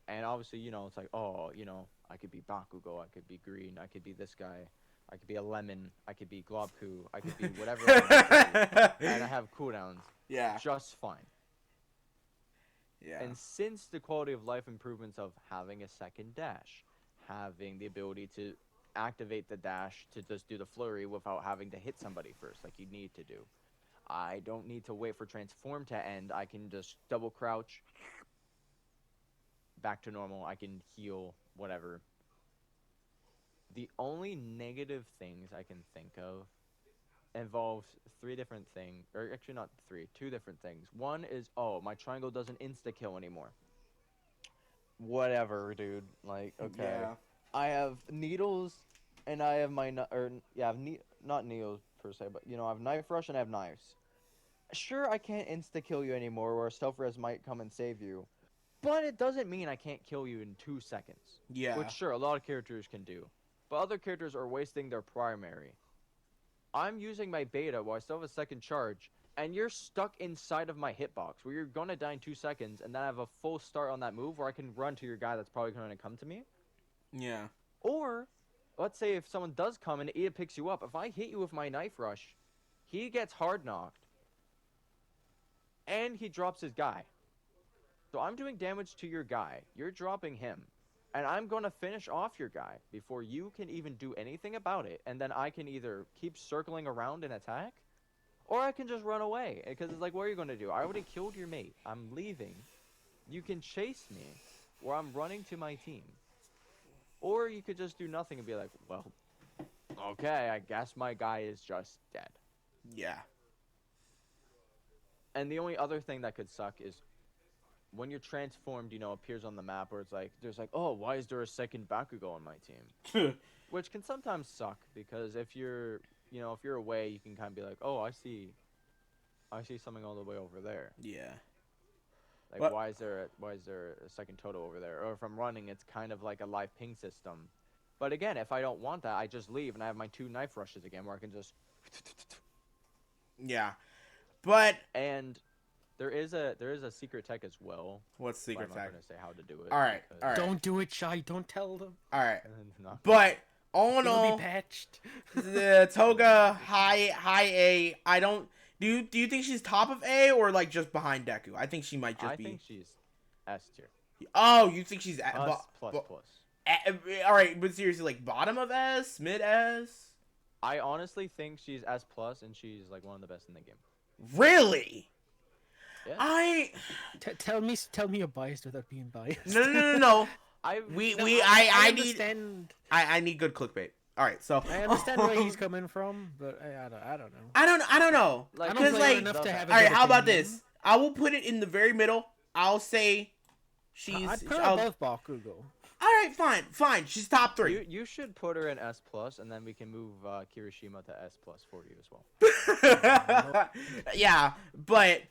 And obviously, you know, it's like, oh, you know, I could be Bakugo, I could be Green, I could be this guy, I could be a Lemon, I could be Globku, I could be whatever I want to be, and I have cooldowns. Yeah. Just fine. Yeah. And since the quality of life improvements of having a second dash, having the ability to activate the dash to just do the flurry without having to hit somebody first, like you need to do. I don't need to wait for transform to end. I can just double crouch, back to normal. I can heal, whatever. The only negative things I can think of involves 3 different things, or actually not 3, 2 different things. One is, oh, my triangle doesn't insta-kill anymore. Whatever, dude. Like, okay. Yeah. I have needles, and I have my, not needles per se, but, you know, I have knife rush and I have knives. Sure, I can't insta-kill you anymore, or self-res might come and save you. But it doesn't mean I can't kill you in 2 seconds. Yeah. Which, sure, a lot of characters can do. But other characters are wasting their primary. I'm using my beta while I still have a second charge, and you're stuck inside of my hitbox, where you're gonna die in 2 seconds, and then I have a full start on that move where I can run to your guy that's probably gonna come to me. Yeah. Or, let's say if someone does come and Ida picks you up, if I hit you with my knife rush, he gets hard knocked, and he drops his guy. So I'm doing damage to your guy, you're dropping him, and I'm going to finish off your guy before you can even do anything about it, and then I can either keep circling around and attack, or I can just run away, because it's like, what are you going to do? I already killed your mate, I'm leaving, you can chase me, or I'm running to my team. Or you could just do nothing and be like, well, okay, I guess my guy is just dead. Yeah. And the only other thing that could suck is when you're transformed, you know, appears on the map where it's like, there's like, oh, why is there a second Bakugo on my team? Which can sometimes suck, because if you're, you know, if you're away, you can kind of be like, oh, I see something all the way over there. Yeah. Like, What? why is there a second Toto over there? Or if I'm running, it's kind of like a live ping system. But again, if I don't want that, I just leave and I have my 2 knife rushes again where I can just... Yeah. But... And there is a secret tech as well. What's secret I'm tech? not going to say how to do it. Alright, alright. Don't do it, Shy. Don't tell them. Alright. No. But, all in It'll all, be patched. the Toga high A, I don't... Do you think she's top of A or like just behind Deku? I think she might just be... I think she's S tier. Oh, you think she's... Plus. Alright, but seriously, like bottom of S? Mid S? I honestly think she's S plus, and she's like one of the best in the game. Really? Yeah. I... Tell me you're biased without being biased. No. I need good clickbait. All right, so I understand where he's coming from, but I don't know. I don't know. Like, I don't play like, enough to have a all right, good how about opinion. this? I will put it in the very middle. I'll say she's. I'd put her I'll- above Bakugo. All right, fine. She's top 3. You should put her in S plus, and then we can move Kirishima to S plus for you as well. Yeah, but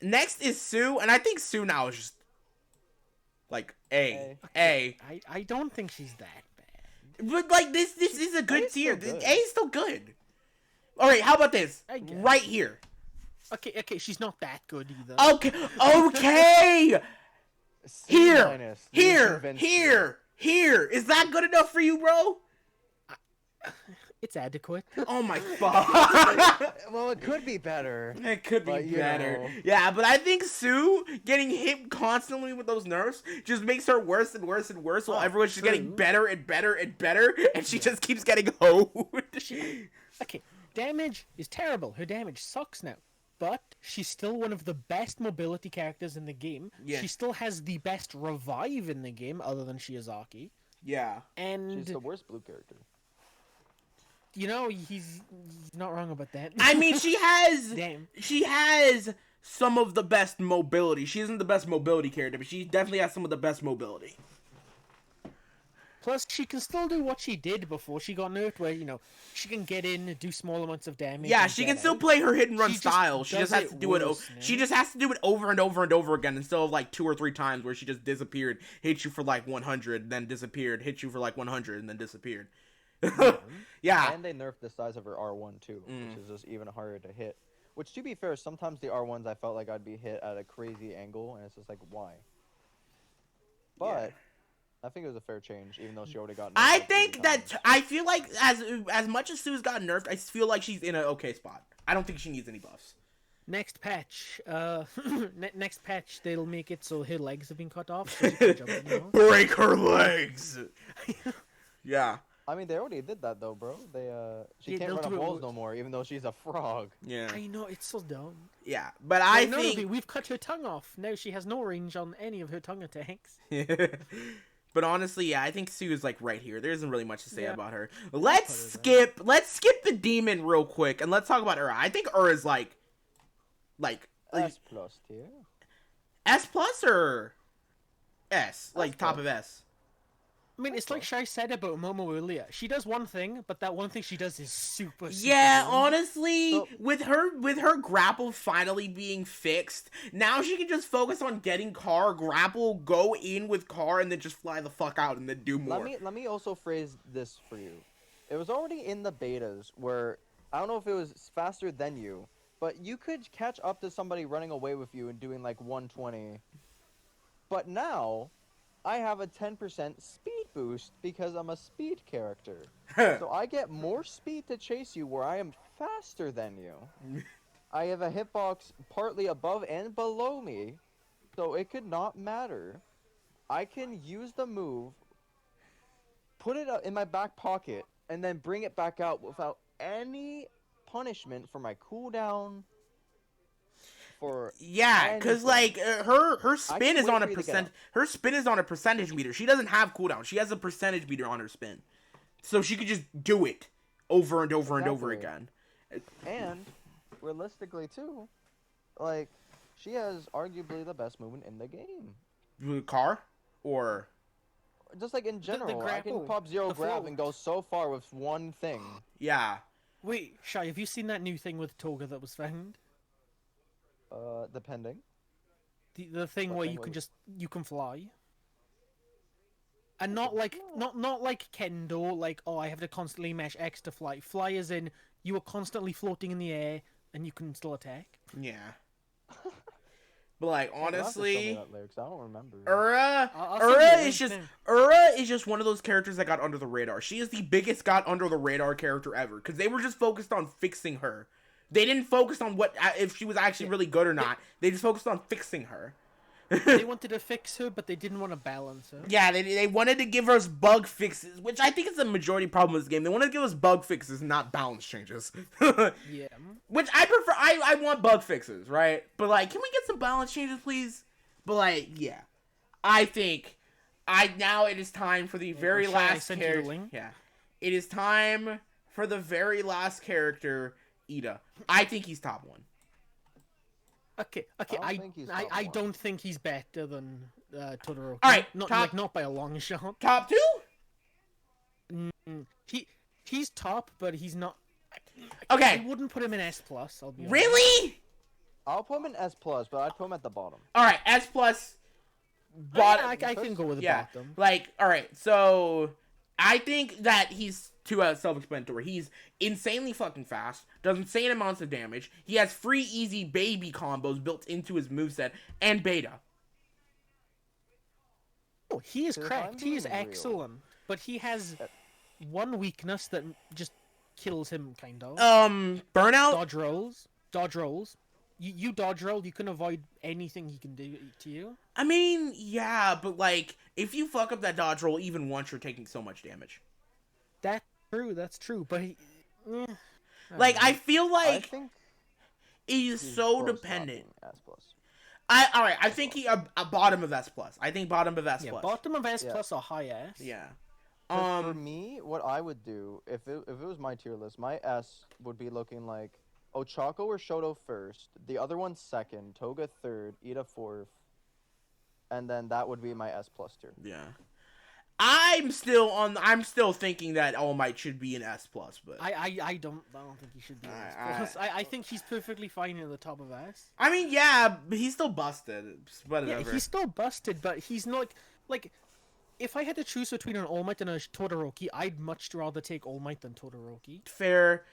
next is Sue, and I think Sue now is just like A. I don't think she's that bad. But like this is a good A is tier. still good. A is still good. All right, how about this? I guess. Right here. Okay, she's not that good either. Okay. C minus. You convinced me. Here. Is that good enough for you, bro? It's adequate. Oh my god. Well, it could be better. It could be But, you better. know. Yeah, but I think Sue getting hit constantly with those nerfs just makes her worse and worse and worse, while Oh, everyone's just true. getting better and better and better, and she just keeps getting hoed. Okay, damage is terrible. Her damage sucks now. But she's still one of the best mobility characters in the game. Yeah. She still has the best revive in the game, other than Shiozaki. Yeah. And She's the worst blue character. he's not wrong about that. I mean, she Damn. has some of the best mobility. She isn't the best mobility character, but she definitely has some of the best mobility. Plus, she can still do what she did before she got nerfed, where she can get in, do small amounts of damage. Yeah, she can still play her hit and run She just style. She just does has to it do it. worse, man. She just has to do it over and over and over again instead of like 2 or 3 times where she just disappeared, hit you for like 100, then disappeared, hit you for like 100, and then disappeared. Yeah. And they nerfed the size of her R1 too, which is just even harder to hit. Which, to be fair, sometimes the R1s I felt like I'd be hit at a crazy angle, and it's just like, why? But I think it was a fair change, even though she already got nerfed. I like think 80 that times. I feel like as much as Sue's got nerfed, I feel like she's in an okay spot. I don't think she needs any buffs. Next patch, next patch, they'll make it so her legs have been cut off. So she can jump anymore. Break her legs. Yeah. I mean, they already did that though, bro. She Yeah, can't they'll run up do it walls with- no more, even though she's a frog. Yeah. I know, it's so dumb. Yeah. But I No, think. we've cut her tongue off. Now she has no range on any of her tongue attacks. But honestly, yeah, I think Sue is like right here. There isn't really much to say Yeah. about her. Let's skip the demon real quick and let's talk about Ura. I think Ura's like S plus tier. S plus or S, like top plus. of S. I mean, it's like Shai said about Momo earlier. She does one thing, but that one thing she does is super Yeah, dumb. honestly, So- with her grapple finally being fixed, now she can just focus on getting Car, grapple, go in with Car, and then just fly the fuck out and then do more. Let me also phrase this for you. It was already in the betas where I don't know if it was faster than you, but you could catch up to somebody running away with you and doing like 120. But now I have a 10% speed boost because I'm a speed character. So I get more speed to chase you where I am faster than you. I have a hitbox partly above and below me, so it could not matter. I can use the move, put it in my back pocket, and then bring it back out without any punishment for my cooldown. For Yeah, because anything. like her spin can is wait on a for you to get percent. up. Her spin is on a percentage meter. She doesn't have cooldown. She has a percentage meter on her spin, so she could just do it over and over and over Exactly. again. And realistically too, like she has arguably the best movement in the game. Car or Just like in general, I can grapple, pop zero the grab float. and go so far with one thing. yeah. Wait, Shai, have you seen that new thing with Toga that was found? Depending. The thing What where thing you can was fly. And not like not like Kendo, like I have to constantly mash X to fly. Fly as in you are constantly floating in the air and you can still attack. Yeah. But like You'll have to show me honestly, that lyrics, I don't remember. I'll send you a link now. Ura is just one of those characters that got under the radar. She is the biggest got under the radar character ever because they were just focused on fixing her. They didn't focus on what if she was actually really good or not. They just focused on fixing her. They wanted to fix her, but they didn't want to balance her. Yeah, they wanted to give us bug fixes, which I think is the majority problem with this game. They wanted to give us bug fixes, not balance changes. Yeah. Which I prefer. I want bug fixes, right? But like, can we get some balance changes, please? But like, yeah, I think now it is time for the very Shall I last send you the character. link? Yeah, it is time for the very last character, Ida. I think he's top 1. Okay. don't think he's top I one. don't think he's better than Todoroki. All right, not by a long shot. Top 2? He's top, but he's not. Okay. I wouldn't put him in S plus. I'll be honest. Really? I'll put him in S plus, but I'd put him at the bottom. All right, S plus. I can go with the Yeah, bottom. like, all right, so I think that he's too self-explanatory. He's insanely fucking fast, does insane amounts of damage. He has free, easy baby combos built into his moveset, and beta. Oh, he is If I'm cracked. He is being real- excellent, but he has one weakness that just kills him, kind of. Burnout? Dodge rolls. You dodge roll, you can avoid anything he can do to you. I mean, yeah, but like, if you fuck up that dodge roll even once, you're taking so much damage. That's true, but Like, I feel I like think he's he's so close to dependent. not being S plus. Alright, I think he a bottom of S plus. I think bottom of S yeah, plus. bottom of S Yeah. plus or high S. Yeah. For me, what I would do if it was my tier list, my S would be looking like Ochako or Shoto first, the other one second, Toga third, Ida fourth, and then that would be my S plus tier. Yeah. I'm still thinking that All Might should be an S plus, but I don't think he should be an S plus. I think he's perfectly fine in the top of S. I mean, yeah, but he's still busted. Whatever. Yeah, he's still busted, but he's not like if I had to choose between an All Might and a Todoroki, I'd much rather take All Might than Todoroki. Fair.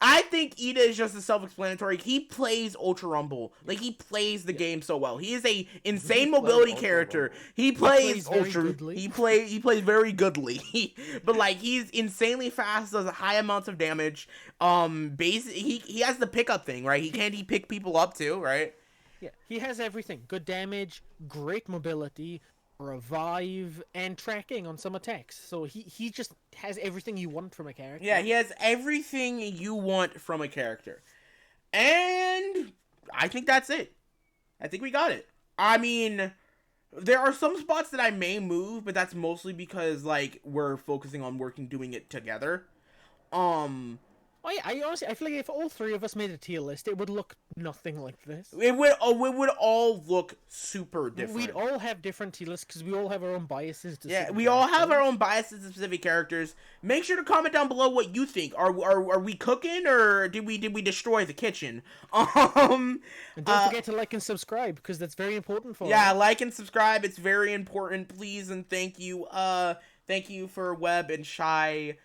I think Ida is just a self-explanatory. He plays Ultra Rumble. Like, he plays the game so well. He is a insane mobility character. He plays Ultra. He plays very goodly. But like, he's insanely fast, does high amounts of damage. He has the pickup thing, right? He pick people up too, right? Yeah, he has everything. Good damage, great mobility, revive, and tracking on some attacks. So he just has everything you want from a character. Yeah, he has everything you want from a character. And I think that's it. I think we got it. I mean, there are some spots that I may move, but that's mostly because, like, we're focusing on doing it together. I honestly, I feel like if all three of us made a tier list, it would look nothing like this. It would all look super different. We'd all have different tier lists because we all have our own biases. Yeah, we all have our own biases to specific characters. Make sure to comment down below what you think. Are we cooking, or did we destroy the kitchen? And don't forget to like and subscribe because that's very important for us. Yeah, like and subscribe. It's very important. Please and thank you. Thank you for Webb and Shy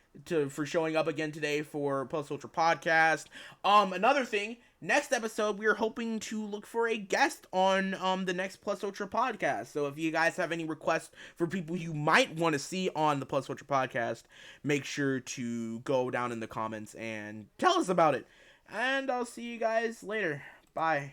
for showing up again today for Plus Ultra Podcast. Another thing, next episode we are hoping to look for a guest on the next Plus Ultra Podcast. So if you guys have any requests for people you might want to see on the Plus Ultra Podcast, make sure to go down in the comments and tell us about it. And I'll see you guys later. Bye.